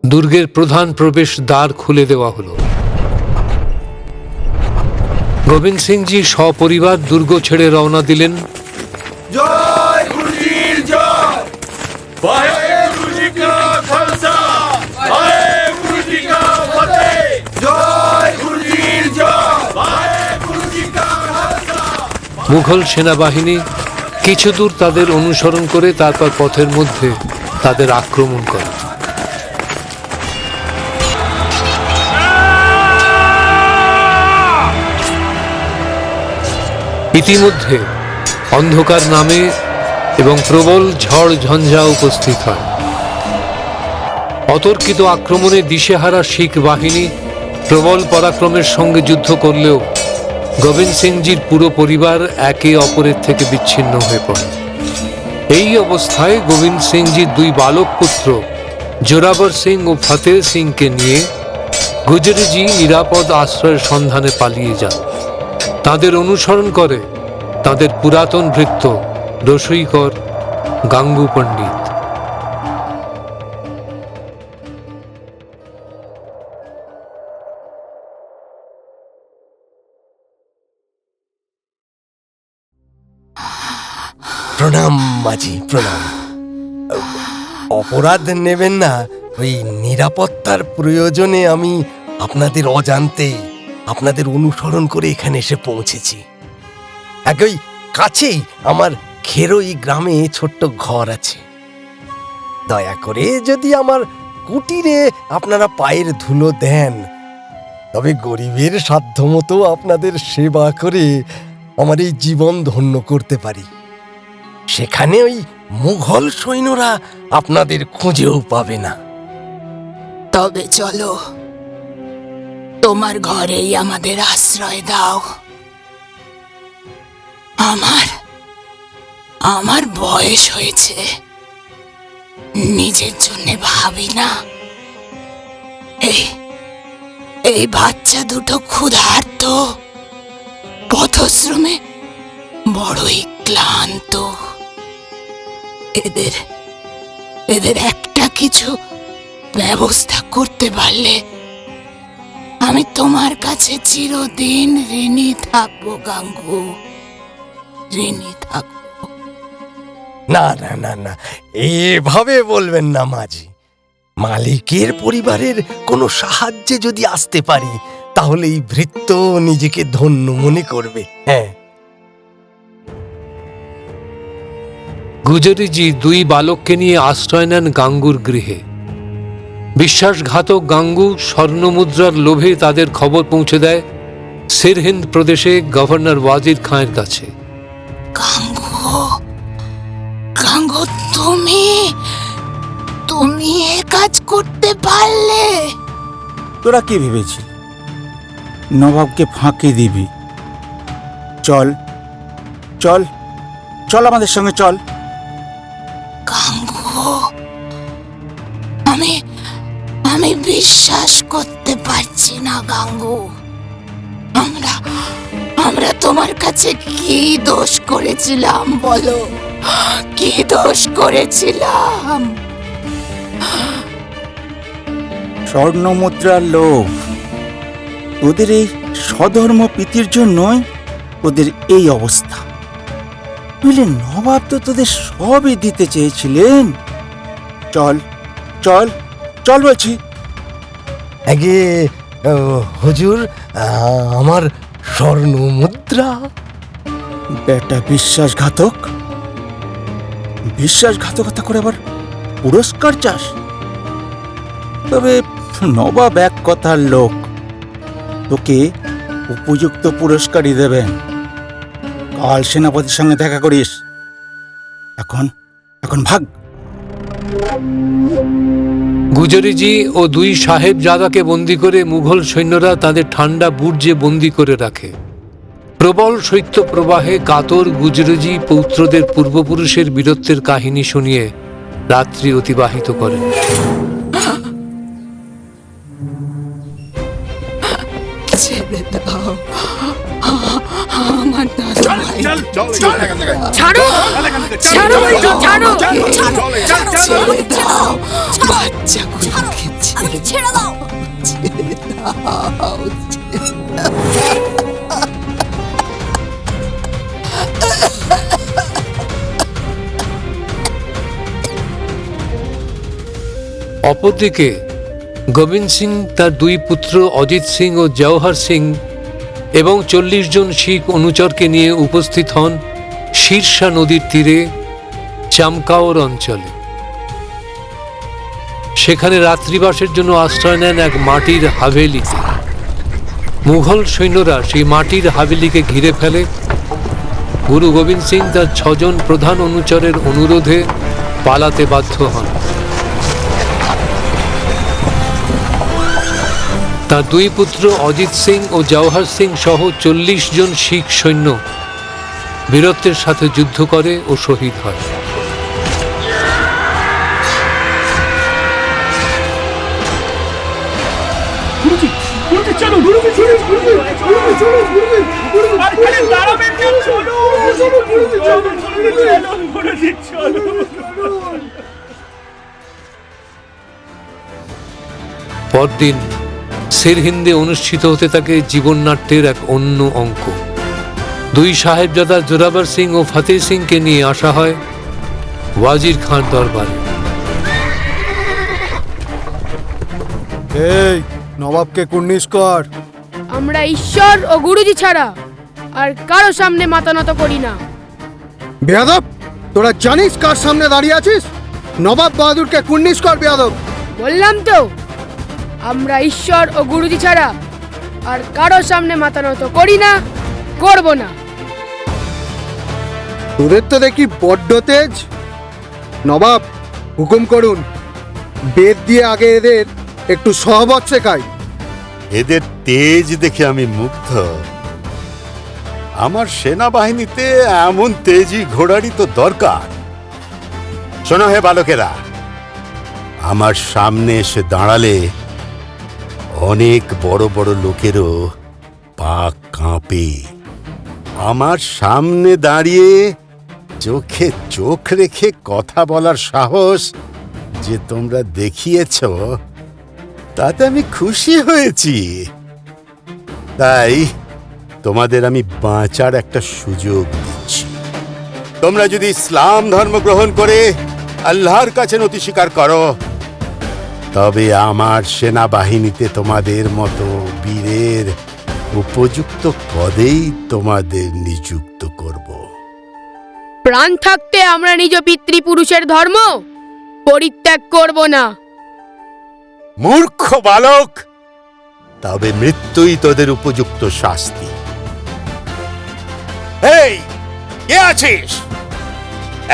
দুর্গের প্রধান প্রবেশ দ্বার খুলে দেওয়া হলো। গোবিন্দ সিংজি সপরিবার দুর্গ ছেড়ে রওনা দিলেন। মুঘল সেনাবাহিনী কিছু দূর তাদের অনুসরণ করে তারপর পথের মধ্যে তাদের আক্রমণ করে। ইতিমধ্যে অন্ধকার নামে এবং প্রবল ঝড় ঝঞ্ঝা উপস্থিত হয়। অতর্কিত আক্রমণে দিশেহারা শিখ বাহিনী প্রবল পরাক্রমের সঙ্গে যুদ্ধ করলেও গোবিন্দ সিংজির পুরো পরিবার একে অপরের থেকে বিচ্ছিন্ন হয়ে পড়ে। এই অবস্থায় গোবিন্দ সিংজির দুই বালক পুত্র জোরাবর সিং ও ফতেহ সিংকে নিয়ে গুজরিজি নিরাপদ আশ্রয়ের সন্ধানে পালিয়ে যান। তাদের অনুসরণ করে তাদের পুরাতন ভৃত্য রসইকর গাঙ্গু পণ্ডিত। প্রণাম মাঝি, প্রণাম। অপরাধ নেবেন না, ওই নিরাপত্তার প্রয়োজনে আমি আপনাদের অজান্তে আপনাদের অনুসরণ করে এখানে এসে পৌঁছেছি। একই কাছেই আমার খেরোই গ্রামে ছোট্ট ঘর আছে। দয়া করে যদি আমার কুটিরে আপনারা পায়ের ধুলো দেন, তবে গরিবের সাধ্যমতো আপনাদের সেবা করে আমার এই জীবন ধন্য করতে পারি। সেখানে ওই মুঘল সৈন্যরা আপনাদের খুঁজেও পাবে না। তবে চলো, তোমার ঘরেই আমাদের আশ্রয় দাও। আমার বয়স হয়েছে, নিজের জন্য ভাবি না। এই বাচ্চা দুটো ক্ষুধার্ত, পথশ্রমে বড়ই ক্লান্ত। এদের একটা কিছু ব্যবস্থা করতে পারলে আমি তোমার কাছে চিরদিন ঋণী থাকবো গাঙ্গু, ঋণী থাকবো। না না না না, এভাবে বলবেন না মাঝি। মালিকের পরিবারের কোনো সাহায্যে যদি আসতে পারি, তাহলে এই ভৃত্য নিজেকে ধন্য মনে করবে। হ্যাঁ। গুজরিজি দুই বালককে নিয়ে আশ্রয় নেন গাঙ্গুর গৃহে। বিশ্বাসঘাতক গাঙ্গু স্বর্ণমুদ্রার লোভে তাদের খবর পৌঁছে দেয় সিরহিন্দ প্রদেশে গভর্নর ওয়াজির খাঁয়ের কাছে। গাঙ্গু, তুমি এ কাজ করতে পারলে? তোরা কি ভেবেছি নবাবকে ফাঁকি দিবি? চল চল চল, আমাদের সঙ্গে চল। গাঙ্গু, আমি বিশ্বাস করতে পারছি না গাঙ্গু। আমরা তোমার কাছে কি দোষ করেছিলাম বলো? কি দোষ করেছিলাম? স্বর্ণ মুদ্রার লোভ। তোদের এই স্বধর্ম প্রীতির জন্যই ওদের এই অবস্থা। নইলে নবাব তো তোদের সবই দিতে চেয়েছিলেন। চল চল চল বলছি। আগে হুজুর, আমার স্বর্ণ মুদ্রা। বেটা বিশ্বাসঘাতক, বিশ্বাসঘাতকতা করে আবার পুরস্কার চাস? তবে নবাব এক কথার লোক, তোকে উপযুক্ত পুরস্কারই দেবেন। কাল সেনাপতির সঙ্গে দেখা করিস। এখন ভাগ। গুজরিজি ও দুই সাহেবজাদাকে বন্দী করে মুঘল সৈন্যরা তাদের ঠান্ডা বুর্জে বন্দী করে রাখে। প্রবল শৈত্য প্রবাহে কাতর গুজরিজি পৌত্রদের পূর্বপুরুষের বীরত্বের কাহিনী শুনিয়ে রাত্রি অতিবাহিত করেন। ছেড়ে দাও, আমার দাদু ভাই ছাড়ো ছাড়ো বলছি, ছাড়ো ছেড়ে দাও, বাচ্চাগুলোকে ছেড়ে দাও, ছেড়ে দাও, অপরদিকে গোবিন্দ সিং তার দুই পুত্র অজিত সিং ও জওহর সিং এবং 40 জন শিখ অনুচরকে নিয়ে উপস্থিত হন শীর্ষা নদীর তীরে চামকাওর অঞ্চলে। সেখানে রাত্রিবাসের জন্য আশ্রয় নেন এক মাটির হাভেলিতে। মুঘল সৈন্যরা সেই মাটির হাভেলিকে ঘিরে ফেলে। গুরু গোবিন্দ সিং তার 6 জন প্রধান অনুচরের অনুরোধে পালাতে বাধ্য হন। তার দুই পুত্র অজিত সিং ও জওহর সিং সহ 40 জন শিখ সৈন্য বীরত্বের সাথে যুদ্ধ করে ও শহীদ হয়। পরদিন সিরহিন্দে অনুষ্ঠিত হতে থাকে জীবননাট্যের এক অন্য অঙ্ক। দুই সাহেবজাদা জোরাবর সিং ও ফতেহ সিংকে নিয়ে আসা হয় ওয়াজির খান দরবারে। এই নবাবকে কুর্নিশ কর। আমরা ঈশ্বর ও গুরুজি ছাড়া আর কারো সামনে মাথা নত করি না। বেয়াদব, তোরা জানিস কার সামনে দাঁড়িয়ে আছিস? নবাব বাহাদুরকে কুর্নিশ কর বেয়াদব। বললাম তো, আমরা ঈশ্বর ও গুরুজি ছাড়া আর কারো সামনে মাথা নত করি না, করব না। তোদের তো দেখি বড্ড তেজ। নবাব, হুকুম করুন, বেদ দিয়ে আগে এদের একটু সহবত শেখাই। এদের তেজ দেখে আমি মুগ্ধ। আমার সেনাবাহিনীতে এমন তেজি ঘোড়ারই তো দরকার। শোনো হে বালকেরা, আমার সামনে এসে দাঁড়ালে অনেক বড় বড় লোকেরও পা কাঁপে। আমার সামনে দাঁড়িয়ে চোখে চোখ রেখে কথা বলার সাহস যে তোমরা দেখিয়েছ, তাতে আমি খুশি হয়েছি। তাই তোমাদের আমি বাঁচার একটা সুযোগ দিচ্ছি। তোমরা যদি ইসলাম ধর্ম গ্রহণ করে আল্লাহর কাছে নতি স্বীকার করো, তবে আমার সেনাবাহিনীতে তোমাদের মতো বীরের উপযুক্ত পদেই তোমাদের নিযুক্ত করব। প্রাণ থাকতে আমরা নিজ পিতৃপুরুষের ধর্ম পরিত্যাগ করব না। মূর্খ বালক, তবে মৃত্যুই তোদের উপযুক্ত শাস্তি। এই, কে আছিস?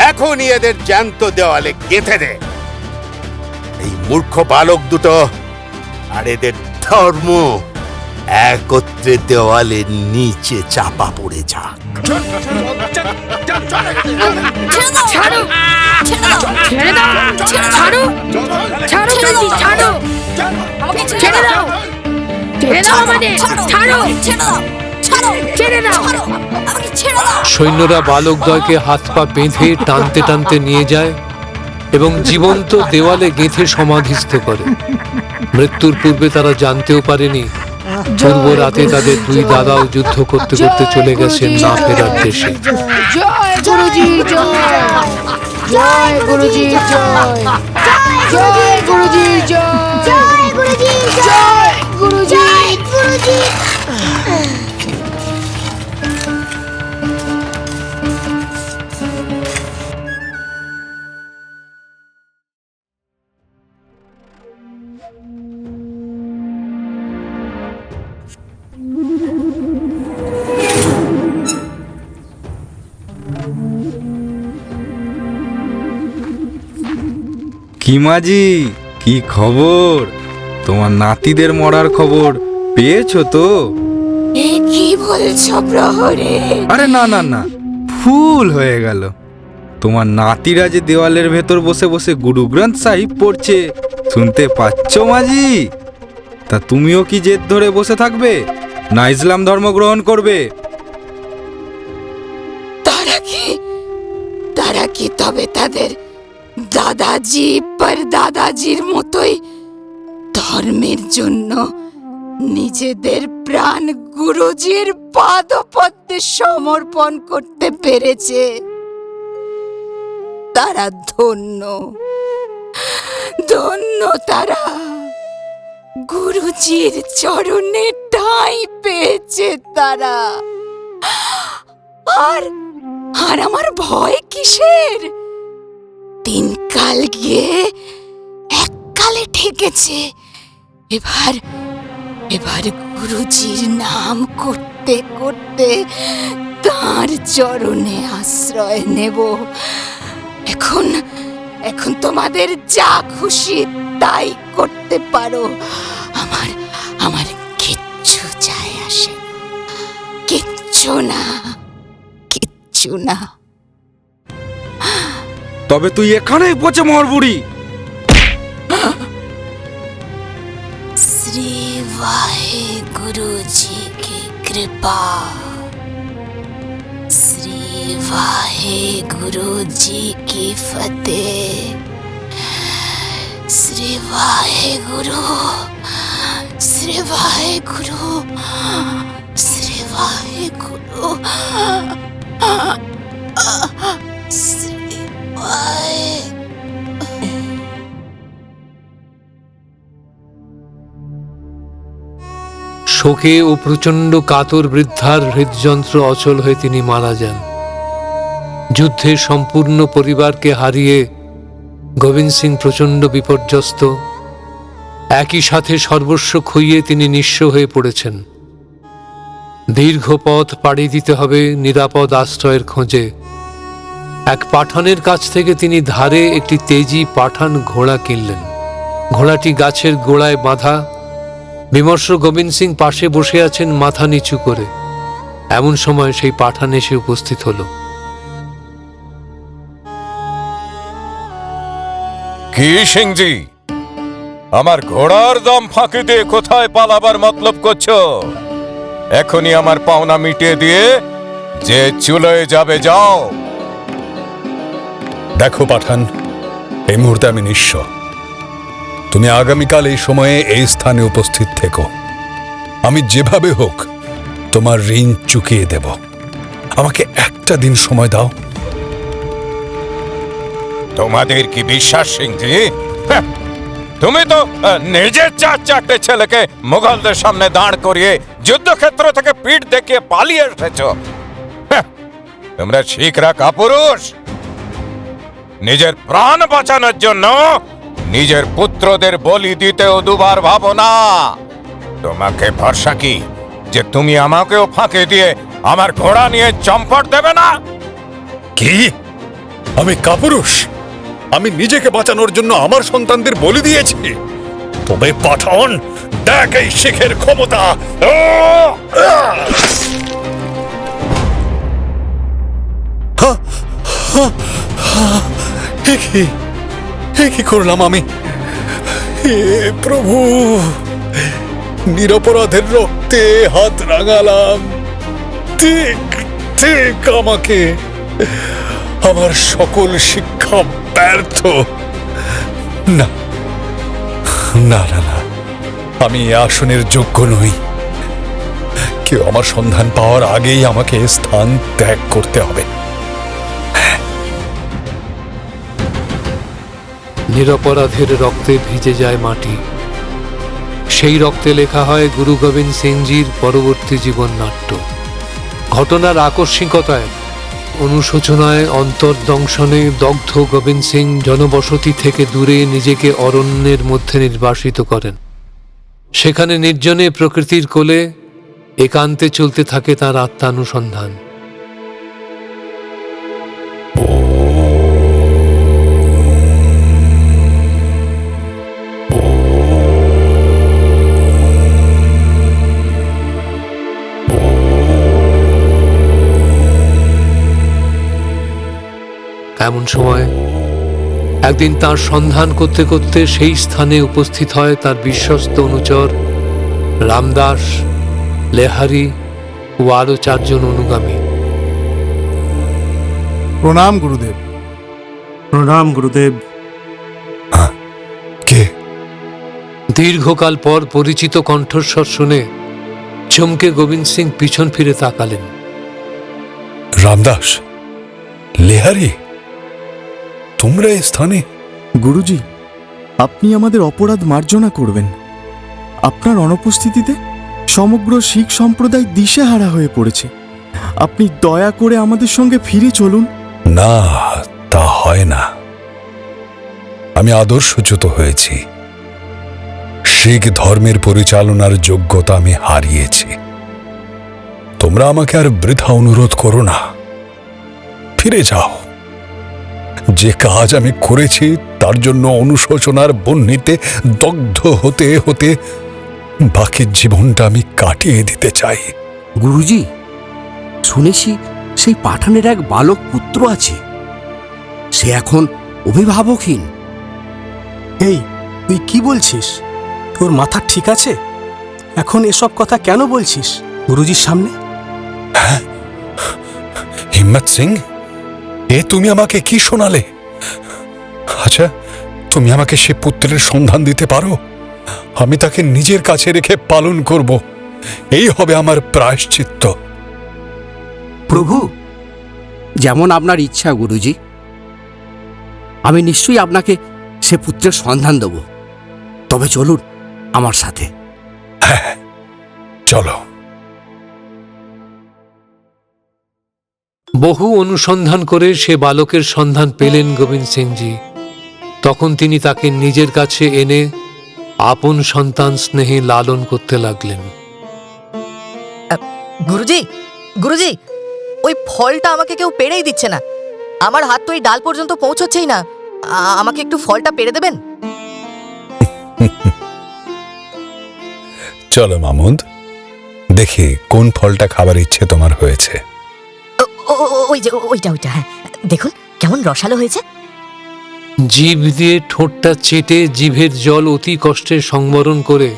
এখনই এদের জ্যান্ত দেওয়ালে গেঁথে দে। এই মূর্খ বালক দুটো আর এদের ধর্ম একত্রে দেওয়ালের নিচে চাপা পড়ে যাক। ছাড়ো, ছেড়ে দাও, ছাড়ো, ছাড়ো বলছি, ছাড়ো, ছেড়ে দাও, ছেড়ে দাও আমাদের, ছাড়ো, ছেড়ে দাও। সৈন্যরা বালকদ্বয়কে হাত পা বেঁধে টানতে টানতে নিয়ে যায় এবং জীবন্ত দেওয়ালে গেঁথে সমাধিস্থ করে। মৃত্যুর পূর্বে তারা জানতেও পারেনি পূর্ব রাতে তাদের দুই দাদাও যুদ্ধ করতে করতে চলে গেছেন না ফেরার দেশে। জয় গুরুজি জয়, জয় গুরুজি জয়, জয় গুরুজি জয়, জয় গুরুজি জয়, গুরুজি গুরুজি। কি মাঝি, কি খবর? তোমার নাতিদের মরার খবর পেয়েছো তো? কি বলছো প্রহরে? আরে না না না, ভুল হয়ে গেল। তোমার নাতিরা যে দেওয়ালের ভেতর বসে বসে গুরু গ্রন্থ সাহিব পড়ছে, শুনতে পাচ্ছ মাঝি? তা তুমিও কি জেদ ধরে বসে থাকবে? না ইসলাম ধর্ম গ্রহণ করবে? তারা কি তবে তাদের দাদাজি দাদাজির মতোই ধর্মের জন্য নিজেদের প্রাণ গুরুজির পাদপদ্মে সমর্পণ করতে পেরেছে? তারা ধন্য, ধন্য তারা। গুরুজির চরণে ঠাঁই পেয়েছে তারা। আর আর আমার ভয় কিসের? তিনকাল গিয়ে এককালে ঠেকেছে। এবার গুরুজির নাম করতে করতে তাঁর চরণে আশ্রয় নেব। এখন তোমাদের যা খুশি তাই করতে পারো। আমার কিচ্ছু যায় আসে না, কিচ্ছু না, কিচ্ছু না। তবে তুই এখানেই পচে মর বুড়ি। श्री वाहेगुरु जी की कृपा, श्री वाहेगुरु जी की फतेह, श्री वाहेगुरु, श्री वाहेगुरु, श्री वाहेगुरु, श्री वाहे। শোকে ও প্রচণ্ড কাতর বৃদ্ধার হৃদযন্ত্র অচল হয়ে তিনি মারা যান। যুদ্ধে সম্পূর্ণ পরিবারকে হারিয়ে গোবিন্দ সিং প্রচণ্ড বিপর্যস্ত। একই সাথে সর্বস্ব খুইয়ে তিনি নিঃস্ব হয়ে পড়েছেন। দীর্ঘ পথ পাড়ি দিতে হবে নিরাপদ আশ্রয়ের খোঁজে। এক পাঠানের কাছ থেকে তিনি ধারে একটি তেজি পাঠান ঘোড়া কিনলেন। ঘোড়াটি গাছের গোড়ায় বাঁধা। বিমর্ষ গোবিন্দ সিং পাশে বসে আছেন মাথা নিচু করে। এমন সময় সেই পাঠান এসে উপস্থিত হল। কি সিংজি, আমার ঘোড়ার দম ফাঁকি দিয়ে কোথায় পালাবার মতলব করছো? এখনই আমার পাওনা মিটিয়ে দিয়ে যে চুলোয় যাবে যাও। দেখো পাঠান, এই মুহূর্তে আমি নিঃস্ব। তুমি আগামীকাল এই সময়ে এই স্থানে উপস্থিত থেকো। আমি যেভাবে হোক তোমার ঋণ চুকিয়ে দেব। আমাকে একটা দিন সময় দাও। তোমাদের কি বিশ্বাস সিংজি? তুমি তো নিজের চারটে ছেলেকে মুঘলদের সামনে দাঁড় করিয়ে যুদ্ধক্ষেত্র থেকে পিঠ দেখিয়ে পালিয়ে এসেছ। তোমরা শিখরা কাপুরুষ। নিজের প্রাণ বাঁচানোর জন্য নিজের পুত্রদের বলি দিতেও দুবার ভাবো না। তোমাকে ভরসা কি যে তুমি আমাকেও ফাঁকে দিয়ে আমার ঘোড়া নিয়ে চম্পট দেবে না? কি? আমি কাপুরুষ? আমি নিজেকে বাঁচানোর জন্য আমার সন্তানদের বলি দিয়েছি? তবে পাঠান, দেখ এই শিখের ক্ষমতা। কি করলাম আমি? হে প্রভু, নিরপরাধের রক্তে হাত রাঙালাম। ঠিক আমাকে। আমার সকল শিক্ষা ব্যর্থ। না না না না, আমি এ আসনের যোগ্য নই। কেউ আমার সন্ধান পাওয়ার আগেই আমাকে স্থান ত্যাগ করতে হবে। নিরপরাধের রক্তে ভিজে যায় মাটি। সেই রক্তে লেখা হয় গুরু গোবিন্দ সিংজির পরবর্তী জীবন নাট্য। ঘটনার আকস্মিকতায়, অনুশোচনায়, অন্তর্দংশনে দগ্ধ গোবিন্দ সিং জনবসতি থেকে দূরে নিজেকে অরণ্যের মধ্যে নির্বাসিত করেন। সেখানে নির্জনে প্রকৃতির কোলে একান্তে চলতে থাকে তাঁর আত্মানুসন্ধান। এমন সময় একদিন তার সন্ধান করতে করতে সেই স্থানে উপস্থিত হয় তার বিশ্বস্ত অনুচর রামদাস লেহারি ও আরো 4 জন অনুগামী। প্রণাম গুরুদেব। প্রণাম গুরুদেব। কে? দীর্ঘকাল পর পরিচিত কণ্ঠস্বর শুনে চমকে গোবিন্দ সিং পিছন ফিরে তাকালেন। রামদাস, লেহারি, তোমরা এই স্থানে? গুরুজি, আপনি আমাদের অপরাধ মার্জনা করবেন। আপনার অনুপস্থিতিতে সমগ্র শিখ সম্প্রদায় দিশেহারা হয়ে পড়েছে। আপনি দয়া করে আমাদের সঙ্গে ফিরে চলুন। না, তা হয় না। আমি আদর্শচ্যুত হয়েছি। শিখ ধর্মের পরিচালনার যোগ্যতা আমি হারিয়েছি। তোমরা আমাকে আর বৃথা অনুরোধ করো না, ফিরে যাও। যে কাজ আমি করেছি তার জন্য অনুশোচনার বহ্নিতে দগ্ধ হতে হতে বাকি জীবনটা আমি কাটিয়ে দিতে চাই। গুরুজি, শুনেছি সেই পাঠানের এক বালক পুত্র আছে, সে এখন অভিভাবকহীন। এই, তুই কি বলছিস? তোর মাথা ঠিক আছে? এখন এসব কথা কেন বলছিস গুরুজির সামনে? হিম্মত সিং, এ তুমি আমাকে কি শোনালে? আচ্ছা, তুমি আমাকে সে পুত্রের সন্ধান দিতে পারো? আমি তাকে নিজের কাছে রেখে পালন করব। এই হবে আমার প্রায়শ্চিত্ত। প্রভু, যেমন আপনার ইচ্ছা গুরুজি। আমি নিশ্চয়ই আপনাকে সে পুত্রের সন্ধান দেব। তবে চলুন আমার সাথে। হ্যাঁ, চলো। বহু অনুসন্ধান করে সে বালকের সন্ধান পেলেন গোবিন্দ সিংজি। তখন তিনি তাকে নিজের কাছে এনে আপন সন্তান স্নেহে লালন করতে লাগলেন। গুরুজি, গুরুজি, ওই ফলটা আমাকে কেউ পেড়েই দিচ্ছে না। আমার হাত তো এই ডাল পর্যন্ত পৌঁছচ্ছেই না। আমাকে একটু ফলটা পেড়ে দেবেন? চলো মামুদ, দেখি কোন ফলটা খাবার ইচ্ছে তোমার হয়েছে। ওইটা হ্যাঁ, দেখুন কেমন রসালো হয়েছে। জিভ দিয়ে ঠোঁটটা চেটে জিভের জল অতি কষ্টে সংবরণ করে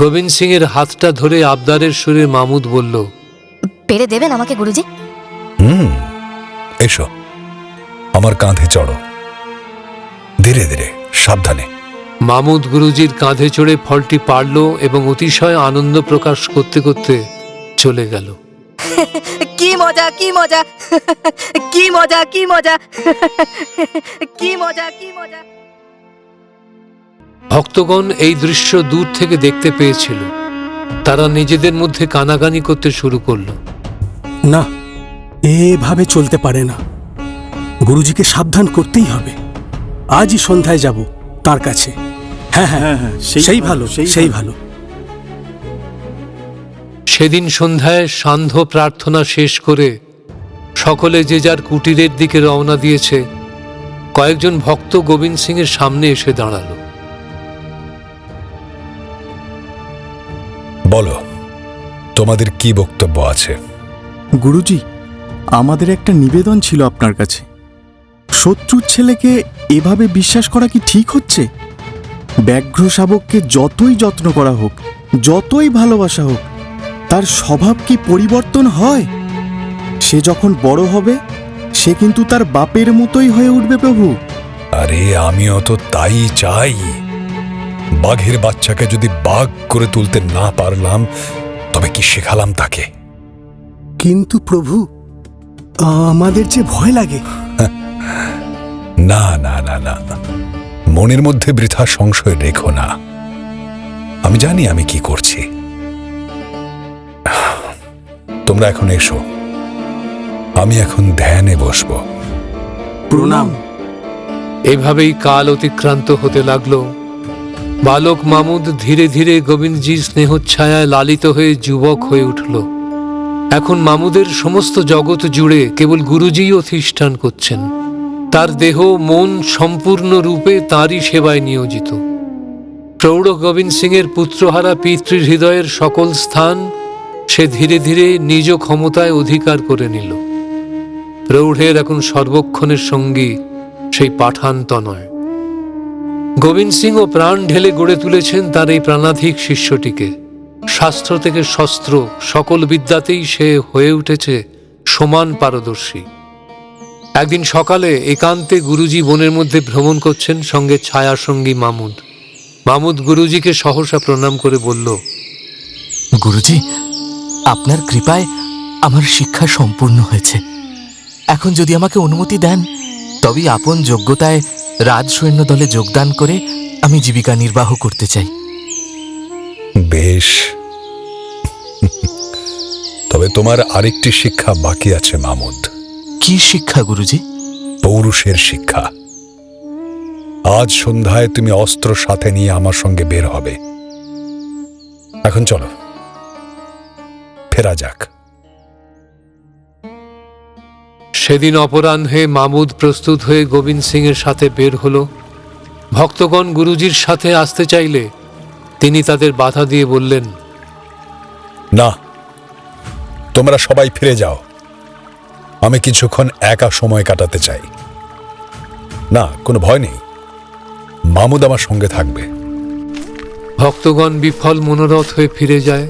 গোবিন্দ সিং এর হাতটা ধরে আবদারের সুরে মামুদ বলল, পেড়ে দেবেন আমাকে গুরুজি? এসো, আমার কাঁধে চড়ো। ধীরে ধীরে, সাবধানে। মামুদ গুরুজির কাঁধে চড়ে ফলটি পারল এবং অতিশয় আনন্দ প্রকাশ করতে করতে চলে গেল। কি মজা, কি মজা, কি মজা, কি মজা, কি মজা, কি মজা। ভক্তগণ এই দৃশ্য দূর থেকে দেখতে পেয়েছিল। তারা নিজেদের মধ্যে কানাকানি করতে শুরু করল। না, এভাবে চলতে পারে না। গুরুজিকে সাবধান করতেই হবে। আজই সন্ধ্যায় যাব তার কাছে। হ্যাঁ হ্যাঁ, সেই ভালো, সেই ভালো। সেদিন সন্ধ্যায় সান্ধ্য প্রার্থনা শেষ করে সকলে যে যার কুটিরের দিকে রওনা দিয়েছে। কয়েকজন ভক্ত গোবিন্দ সিং এর সামনে এসে দাঁড়ালো। বলো, তোমাদের কি বক্তব্য আছে? গুরুজি, আমাদের একটা নিবেদন ছিল আপনার কাছে। শত্রুর ছেলেকে এভাবে বিশ্বাস করা কি ঠিক হচ্ছে? ব্যাঘ্র শাবককে যতই যত্ন করা হোক, যতই ভালোবাসা হোক, তার স্বভাব কি পরিবর্তন হয়? সে যখন বড় হবে সে কিন্তু তার বাপের মতোই হয়ে উঠবে প্রভু। আরে, আমিও তো তাই চাই। বাঘের বাচ্চাকে যদি বাঘ করে তুলতে না পারলাম, তবে কি শেখালাম তাকে? কিন্তু প্রভু, আমাদের যে ভয় লাগে। না না না না, মনের মধ্যে বৃথা সংশয় রেখো না। আমি জানি আমি কি করছি। তোমরা এখন এসো, আমি এখন ধ্যানে বসব। প্রণাম। এভাবেই কাল অতিক্রান্ত হতে লাগলো। বালক মামুদ ধীরে ধীরে গোবিন্দজির স্নেহচ্ছায়ায় লালিত হয়ে যুবক হয়ে উঠল। এখন মামুদের সমস্ত জগৎ জুড়ে কেবল গুরুজিই অধিষ্ঠান করছেন। তার দেহ মন সম্পূর্ণরূপে তাঁরই সেবায় নিয়োজিত। প্রৌঢ় গোবিন্দ সিং এর পুত্রহারা পিতৃ হৃদয়ের সকল স্থান সে ধীরে ধীরে নিজ ক্ষমতায় অধিকার করে নিল। প্রৌঢ়ের এখন সর্বক্ষণের সঙ্গী সেই পাঠান তনয়। গোবিন্দ সিংও প্রাণ ঢেলে গড়ে তুলেছেন তার এই প্রাণাধিক শিষ্যটিকে। শাস্ত্র থেকে শস্ত্র সকল বিদ্যাতেই সে হয়ে উঠেছে সমান পারদর্শী। একদিন সকালে একান্তে গুরুজি বনের মধ্যে ভ্রমণ করছেন, সঙ্গে ছায়া সঙ্গী মামুদ। মামুদ গুরুজিকে সহসা প্রণাম করে বলল, গুরুজি, আপনার কৃপায় আমার শিক্ষা সম্পূর্ণ হয়েছে। এখন যদি আমাকে অনুমতি দেন তবেই আপন যোগ্যতায় রাজসৈন্য দলে যোগদান করে আমি জীবিকা নির্বাহ করতে চাই। বেশ, তবে তোমার আরেকটি শিক্ষা বাকি আছে মামুদ। কি শিক্ষা গুরুজি? পৌরুষের শিক্ষা। আজ সন্ধ্যায় তুমি অস্ত্র সাথে নিয়ে আমার সঙ্গে বের হবে। এখন চলো, ফেরা যাক। সেদিন অপরাহ্নে মামুদ প্রস্তুত হয়ে গোবিন্দ সিং এর সাথে বের হল। ভক্তগণ গুরুজির সাথে আসতে চাইলে তিনি তাদের বাধা দিয়ে বললেন, না, তোমরা সবাই ফিরে যাও। আমি কিছুক্ষণ একা সময় কাটাতে চাই। না, কোনো ভয় নেই, মামুদ আমার সঙ্গে থাকবে। ভক্তগণ বিফল মনোরথ হয়ে ফিরে যায়।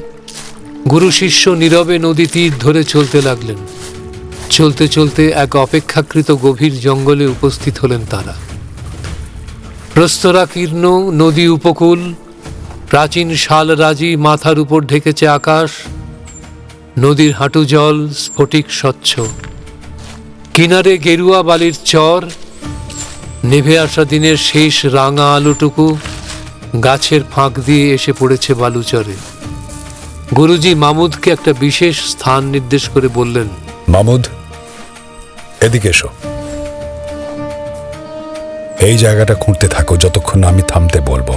গুরু শিষ্য নীরবে নদী তীর ধরে চলতে লাগলেন। চলতে চলতে এক অপেক্ষাকৃত গভীর জঙ্গলে উপস্থিত হলেন তারা। প্রস্তরাকীর্ণ নদী উপকূল, প্রাচীন শালরাজি মাথার উপর ঢেকেছে আকাশ। নদীর হাঁটু জল স্ফটিক স্বচ্ছ। কিনারে গেরুয়া বালির চর, নেভে আসা দিনের শেষ রাঙা আলোটুকু গাছের ফাঁক দিয়ে এসে পড়েছে বালুচরে। গুরুজি মামুদকে একটা বিশেষ স্থান নির্দেশ করে বললেন, মামুদ, এদিকে এসো। এই জায়গাটা খুঁড়তে থাকো যতক্ষণ আমি থামতে বলবো।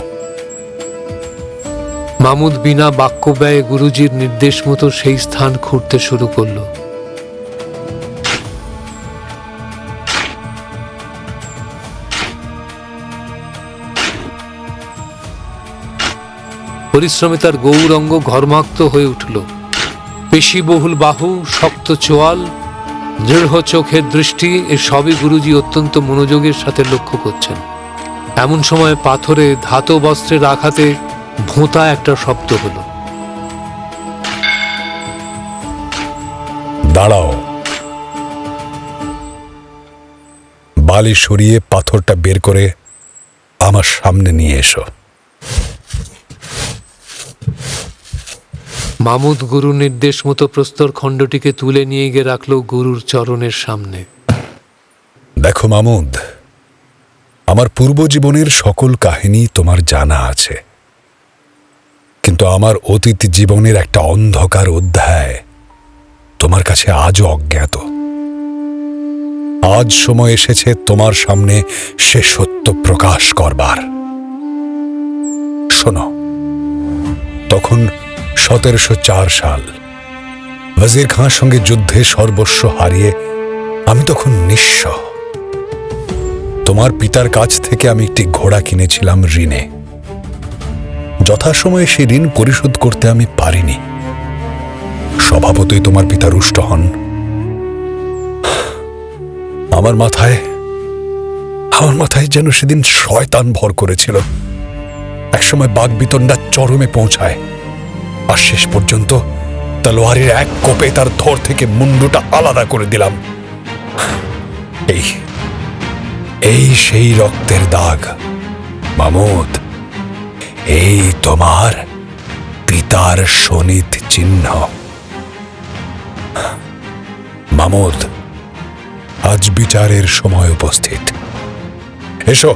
মামুদ বিনা বাক্য ব্যয়ে গুরুজির নির্দেশ মতো সেই স্থান খুঁড়তে শুরু করল। পরিশ্রমে তার গৌরঙ্গ ঘর্মাক্ত হয়ে উঠল। পেশিবহুল বাহু, শক্ত চোয়াল, দৃঢ় চোখের দৃষ্টি, এ সবই গুরুজি অত্যন্ত মনোযোগের সাথে লক্ষ্য করছেন। এমন সময় পাথরে ধাতব অস্ত্রের আঘাতে ভোঁতা একটা শব্দ হলো। দাঁড়াও। বালি সরিয়ে পাথরটা বের করে আমার সামনে নিয়ে এসো। মামুদ গুরুর নির্দেশ মতো প্রস্তর খণ্ডটিকে তুলে নিয়ে গিয়ে রাখল গুরুর চরণের সামনে। দেখো মামুদ, আমার পূর্বজীবনের সকল কাহিনী তোমার জানা আছে, কিন্তু আমার অতীত জীবনের একটা অন্ধকার অধ্যায় তোমার কাছে আজও অজ্ঞাত। আজ সময় এসেছে তোমার সামনে সে সত্য প্রকাশ করবার। শোনো, তখন 1704 সাল, ওয়াজির খাঁর সঙ্গে যুদ্ধে সর্বস্ব হারিয়ে আমি তখন নিঃস্ব। তোমার পিতার কাছ থেকে আমি একটি ঘোড়া কিনেছিলাম ঋণে। যথাসময়ে সেই ঋণ পরিশোধ করতে আমি পারিনি। স্বভাবতই তোমার পিতা রুষ্ট হন। আমার মাথায় যেন সেদিন শয়তান ভর করেছিল। একসময় বাগবিতণ্ডা চরমে পৌঁছায়, আর শেষ পর্যন্ত তলোয়ারের এক কোপে তার ধর থেকে মুন্ডুটা আলাদা করে দিলাম। এই সেই রক্তের দাগ মামুদ। এই তোমার পিতার শোণিত চিহ্ন। মামুদ, আজ বিচারের সময় উপস্থিত। এসো,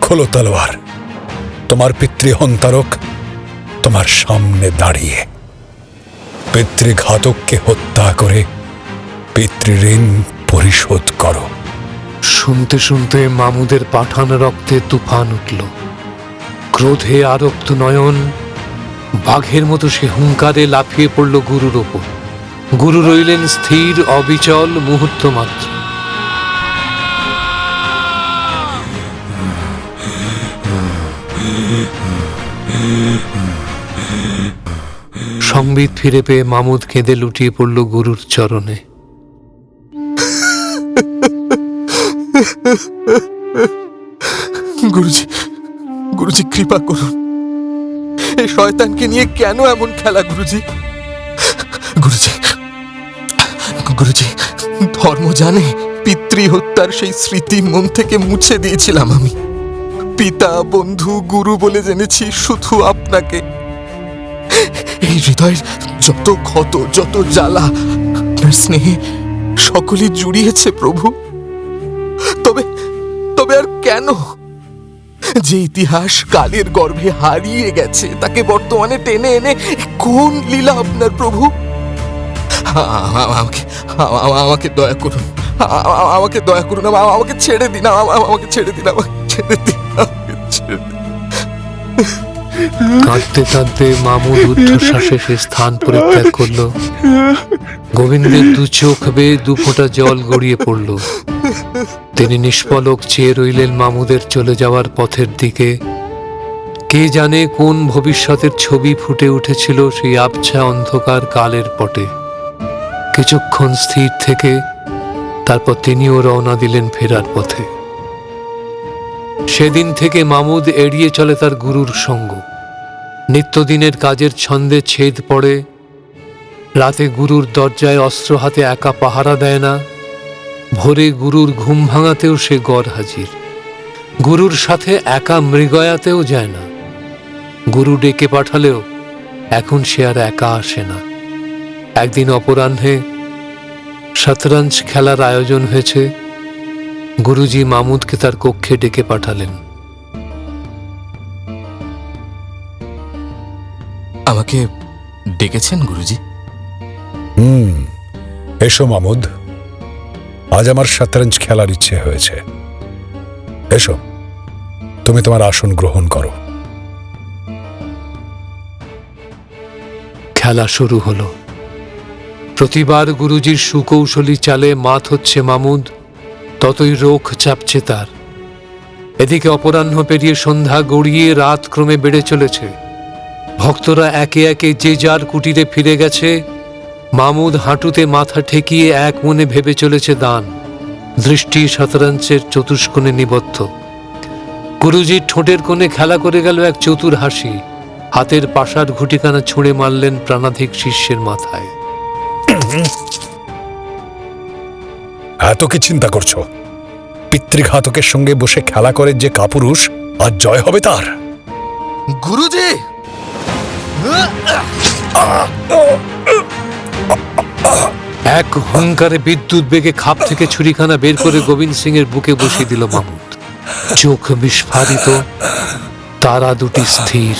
খোলো তলোয়ার। তোমার পিতৃহন্তারক তোমার সামনে দাঁড়িয়ে। পিতৃঘাতককে হত্যা করে পিতৃঋণ পরিশোধ করো। শুনতে শুনতে মামুদের পাঠান রক্তে তুফান উঠল। ক্রোধে আরক্ত নয়ন, বাঘের মতো সে হুঙ্কারে লাফিয়ে পড়ল গুরুর ওপর। গুরু রইলেন স্থির অবিচল মুহূর্ত মাত্র। সংবিত ফিরে পেয়ে মামুদ কেঁদে লুটিয়ে পড়ল গুরুর চরণে। গুরুজি, গুরুজি কৃপা করুন, এই শয়তানকে নিয়ে কেন এমন খেলা গুরুজি? গুরুজি, গুরুজি, ধর্ম জানে পিতৃ হত্যার সেই স্মৃতি মন থেকে মুছে দিয়েছিলাম আমি। পিতা, বন্ধু, গুরু বলে জেনেছি শুধু আপনাকে। এই হৃদয়ের যত ক্ষত, যত জ্বালা আপনার স্নেহে সকলে জুড়িয়েছে প্রভু। তবে তবে আর কেন? যে ইতিহাস কালের গর্ভে হারিয়ে গেছে তাকে বর্তমানে টেনে এনে কোন লীলা আপনার প্রভু? আমাকে দয়া করুন, আমাকে দয়া করুন, আমাকে ছেড়ে দিন, আমাকে ছেড়ে দিন, আমাকে ছেড়ে দিন, আমাকে ছেড়ে দিন। কাঁদতে কাঁদতে মামুদ ঊর্ধ্বশ্বাসে সে স্থান পরিত্যাগ করল। গোবিন্দের দু চোখ বেয়ে দু ফোঁটা জল গড়িয়ে পড়ল। তিনি নিষ্পলক চেয়ে রইলেন মামুদের চলে যাওয়ার পথের দিকে। কে জানে কোন ভবিষ্যতের ছবি ফুটে উঠেছিল সেই আবছা অন্ধকার কালের পটে। কিছুক্ষণ স্থির থেকে তারপর তিনিও রওনা দিলেন ফেরার পথে। সেদিন থেকে মামুদ এড়িয়ে চলে তার গুরুর সঙ্গ। নিত্যদিনের কাজের ছন্দে ছেদ পড়ে। রাতে গুরুর দরজায় অস্ত্র হাতে একা পাহারা দেয় না। ভোরে গুরুর ঘুম ভাঙাতেও সে গড় হাজির। গুরুর সাথে একা মৃগয়াতেও যায় না। গুরু ডেকে পাঠালেও এখন সে আর একা আসে না। একদিন অপরাহ্নে শতরঞ্জ খেলার আয়োজন হয়েছে। গুরুজি মামুদকে তার কক্ষে ডেকে পাঠালেন। আমাকে ডেকেছেন গুরুজি? এসো মামুদ, আজ আমার শতরঞ্জ খেলার ইচ্ছে হয়েছে। এসো, তুমি তোমার আসন গ্রহণ করো। খেলা শুরু হলো। প্রতিবার গুরুজির সুকৌশলী চালে মাত হচ্ছে মামুদ, ততই রোখ চাপছে তার। এদিকে অপরাহ্ন পেরিয়ে সন্ধ্যা গড়িয়ে রাত ক্রমে বেড়ে চলেছে। ভক্তরা একে একে যে যার কুটিরে ফিরে গেছে। মামুদ হাঁটুতে মাথা ঠেকিয়ে এক মনে ভেবে চলেছে দান। দৃষ্টি শতরঞ্চের চতুষ্কোণে নিবদ্ধ। গুরুজির ঠোঁটের কোণে খেলা করে গেল এক চতুর হাসি। হাতের পাশার ঘুটিখানা ছুঁড়ে মারলেন প্রাণাধিক শিষ্যের মাথায়। এত কি চিন্তা করছো? পিতৃঘাতকের সঙ্গে বসে খেলা করে যে কাপুরুষ আজ জয় হবে তার। গুরুজি! এক হুঙ্কারে বিদ্যুৎ বেগে খাপ থেকে ছুরিখানা বের করে গোবিন্দ সিং এর বুকে বসিয়ে দিল মামুদ। চোখ বিস্ফারিত, তারা দুটি স্থির।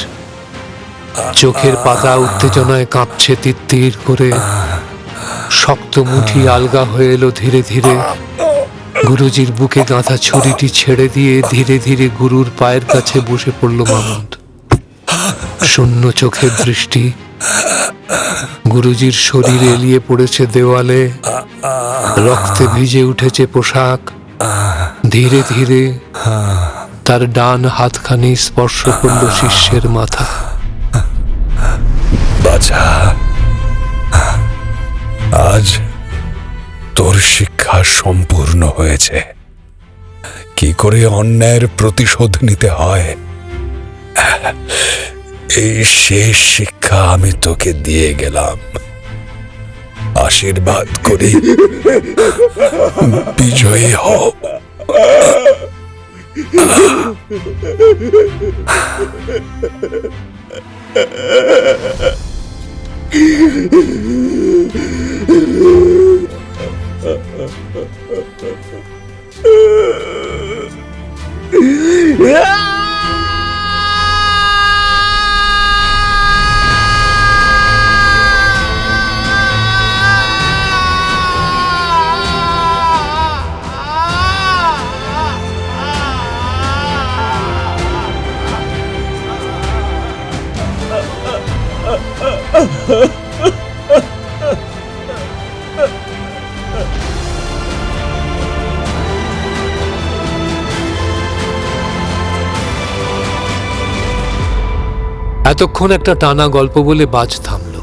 চোখের পাতা উত্তেজনায় কাঁপছে তিত্তির করে। শক্ত মুঠি আলগা হয়ে এলো ধীরে ধীরে। গুরুজির বুকে গাঁথা ছুরিটি ছেড়ে দিয়ে ধীরে ধীরে গুরুর পায়ের কাছে বসে পড়ল মামুদ। শূন্য চোখের দৃষ্টি। গুরুজির শরীর এলিয়ে পড়েছে দেওয়ালে। রক্তে ভিজে উঠেছে পোশাক। ধীরে ধীরে তার ডান হাতখানি স্পর্শ করল শিষ্যের মাথা। বাছা, আজ তোর শিক্ষা সম্পূর্ণ হয়েছে। কি করে অন্যায়ের প্রতিশোধ নিতে হয় এই শেষ শিক্ষা আমি তোকে দিয়ে গেলাম। আশীর্বাদ করি বিজয়ী হও। এতক্ষণ একটা টানা গল্প বলে বাজ থামল।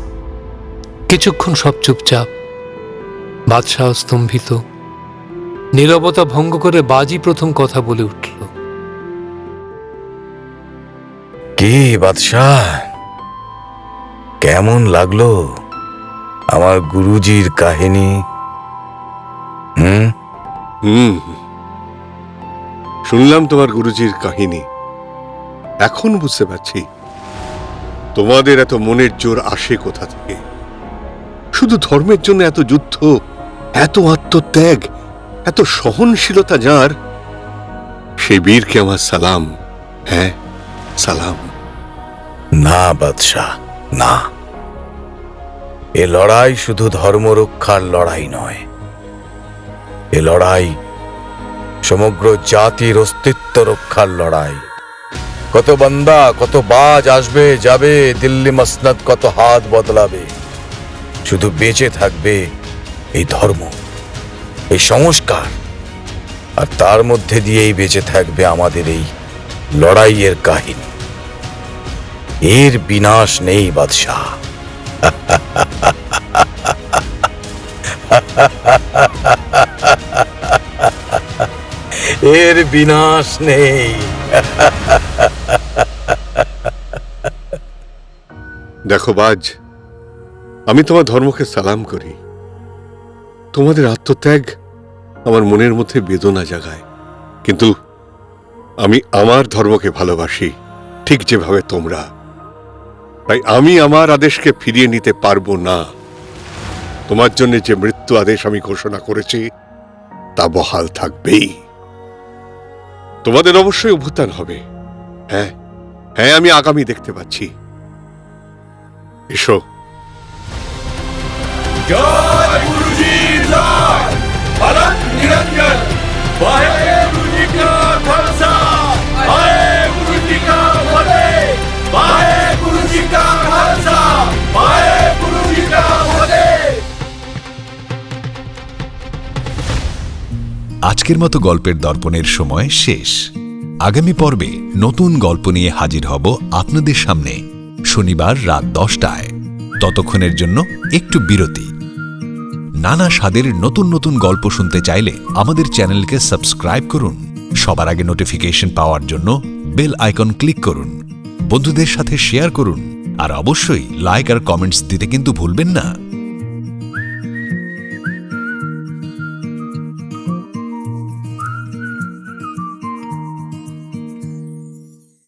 কিছুক্ষণ সব চুপচাপ। বাদশাহ স্তম্ভিত। নীরবতা ভঙ্গ করে বাজি প্রথম কথা বলে উঠল। কি বাদশাহ, কেমন লাগলো আমার গুরুজির কাহিনী? শুনলাম তোমার গুরুজির কাহিনী। এখন বুঝতে পারছি তোমাদের এত মনের জোর আসে কোথা থেকে। শুধু ধর্মের জন্য এত যুদ্ধ, এত আত্মত্যাগ, এত সহনশীলতা যার, সেই বীরকে আমার সালাম। হ্যাঁ, সালাম। না বাদশাহ, না, এ লড়াই শুধু ধর্মরক্ষার লড়াই নয়। এ লড়াই সমগ্র জাতির অস্তিত্ব রক্ষার লড়াই। কত বান্দা, কত বাজ আসবে যাবে, দিল্লি মসনদ কত হাত বদলাবে, শুধু বেঁচে থাকবে এই ধর্ম, এই সংস্কার, আর তার মধ্যে দিয়েই বেঁচে থাকবে আমাদের এই লড়াইয়ের কাহিনী। এর বিনাশ নেই বাদশাহ। এর বিনাশ নেই। দেখো বাজ, আমি তোমার ধর্মকে সালাম করি। তোমাদের আত্মত্যাগ আমার মনের মধ্যে বেদনা জাগায়, কিন্তু আমি আমার ধর্মকে ভালোবাসি ঠিক যেভাবে তোমরা। তাই আমি আমার আদেশকে ফিরিয়ে নিতে পারবো না। তোমার জন্য যে মৃত্যু আদেশ আমি ঘোষণা করেছি তা বহাল থাকবেই। তোমাদের অবশ্যই অভ্যুত্থান হবে। হ্যাঁ হ্যাঁ, আমি আগামী দেখতে পাচ্ছি। এসো। জয় গুরুজি জয়, ভারত নিরঞ্জন, বাহে গুরুজি কা খালসা, বাহে গুরুজি কা ফতেহ, বাহে গুরুজি কা খালসা, বাহে গুরুজি কা ফতেহ। আজকের মতো গল্পের দর্পণের সময় শেষ। আগামী পর্বে নতুন গল্প নিয়ে হাজির হব আপনাদের সামনে শনিবার রাত 10টায়। ততক্ষণের জন্য একটু বিরতি। নানা স্বাদের নতুন নতুন গল্প শুনতে চাইলে আমাদের চ্যানেলকে সাবস্ক্রাইব করুন। সবার আগে নোটিফিকেশন পাওয়ার জন্য বেল আইকন ক্লিক করুন। বন্ধুদের সাথে শেয়ার করুন, আর অবশ্যই লাইক আর কমেন্টস দিতে কিন্তু ভুলবেন না।